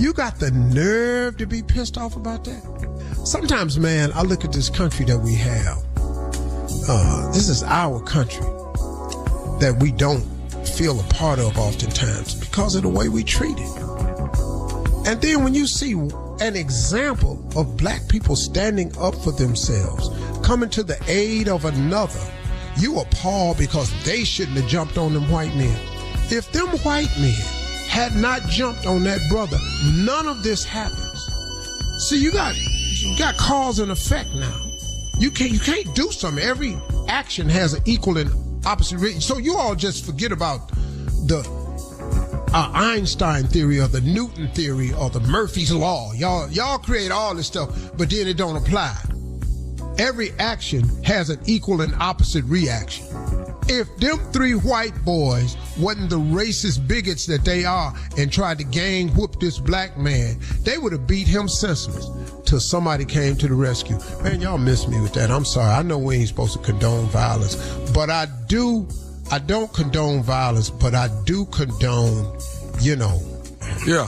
you got the nerve to be pissed off about that? Sometimes, man, I look at this country that we have. This is our country that we don't feel a part of oftentimes because of the way we treat it. And then when you see an example of black people standing up for themselves, coming to the aid of another, you appalled because they shouldn't have jumped on them white men. If them white men had not jumped on that brother, none of this happens. See, you got cause and effect now. You can't do something. Every action has an equal and opposite reason. So you all just forget about the Einstein theory or the Newton theory or the Murphy's Law. Y'all create all this stuff, but then it don't apply. Every action has an equal and opposite reaction. If them 3 white boys wasn't the racist bigots that they are and tried to gang whoop this black man, they would have beat him senseless till somebody came to the rescue. Man, y'all miss me with that. I'm sorry. I know we ain't supposed to condone violence, but I don't condone violence, but I do condone,
Yeah.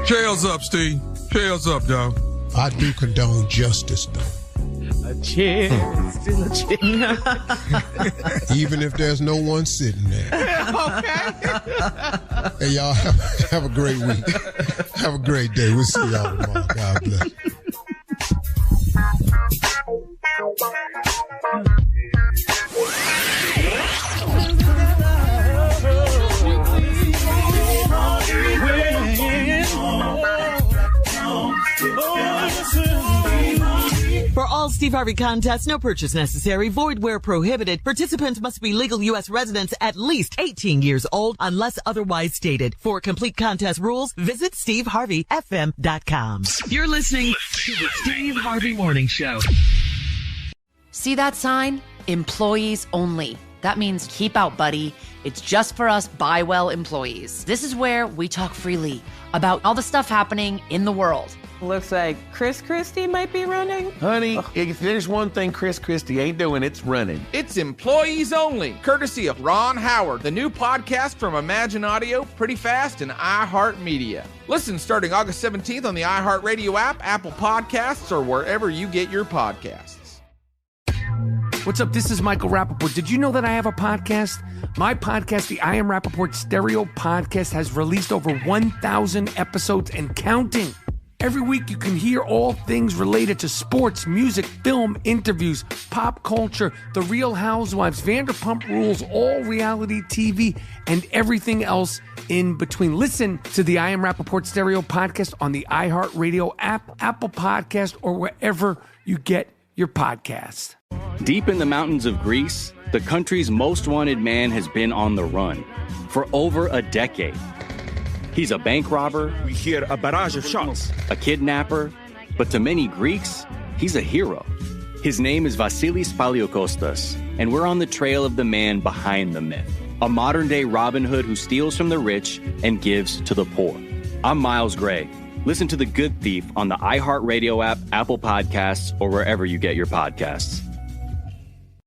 Trails up, Steve. Trails up, dog.
I do condone justice, though.
A chair, still a chair.
Even if there's no one sitting there.
Okay.
Hey, y'all, have a great week. Have a great day. We'll see y'all tomorrow. God bless.
For all Steve Harvey contests, no purchase necessary, void where prohibited. Participants must be legal U.S. residents at least 18 years old unless otherwise stated. For complete contest rules, visit SteveHarveyFM.com.
You're listening to the Steve Harvey Morning Show.
See that sign? Employees only. That means keep out, buddy. It's just for us Buy Well employees. This is where we talk freely about all the stuff happening in the world.
Looks like Chris Christie might be running.
Honey, if there's one thing Chris Christie ain't doing, it's running.
It's Employees Only, courtesy of Ron Howard, the new podcast from Imagine Audio, Pretty Fast, and iHeartMedia. Listen starting August 17th on the iHeartRadio app, Apple Podcasts, or wherever you get your podcasts.
What's up? This is Michael Rappaport. Did you know that I have a podcast? My podcast, the I Am Rappaport Stereo Podcast, has released over 1,000 episodes and counting. Every week you can hear all things related to sports, music, film, interviews, pop culture, The Real Housewives, Vanderpump Rules, all reality TV, and everything else in between. Listen to the I Am Rappaport Stereo Podcast on the iHeartRadio app, Apple Podcast, or wherever you get your podcasts.
Deep in the mountains of Greece, the country's most wanted man has been on the run for over a decade. He's a bank robber.
We hear a barrage of shots.
A kidnapper. But to many Greeks, he's a hero. His name is Vasilis Paliokostas, and we're on the trail of the man behind the myth. A modern-day Robin Hood who steals from the rich and gives to the poor. I'm Miles Gray. Listen to The Good Thief on the iHeartRadio app, Apple Podcasts, or wherever you get your podcasts.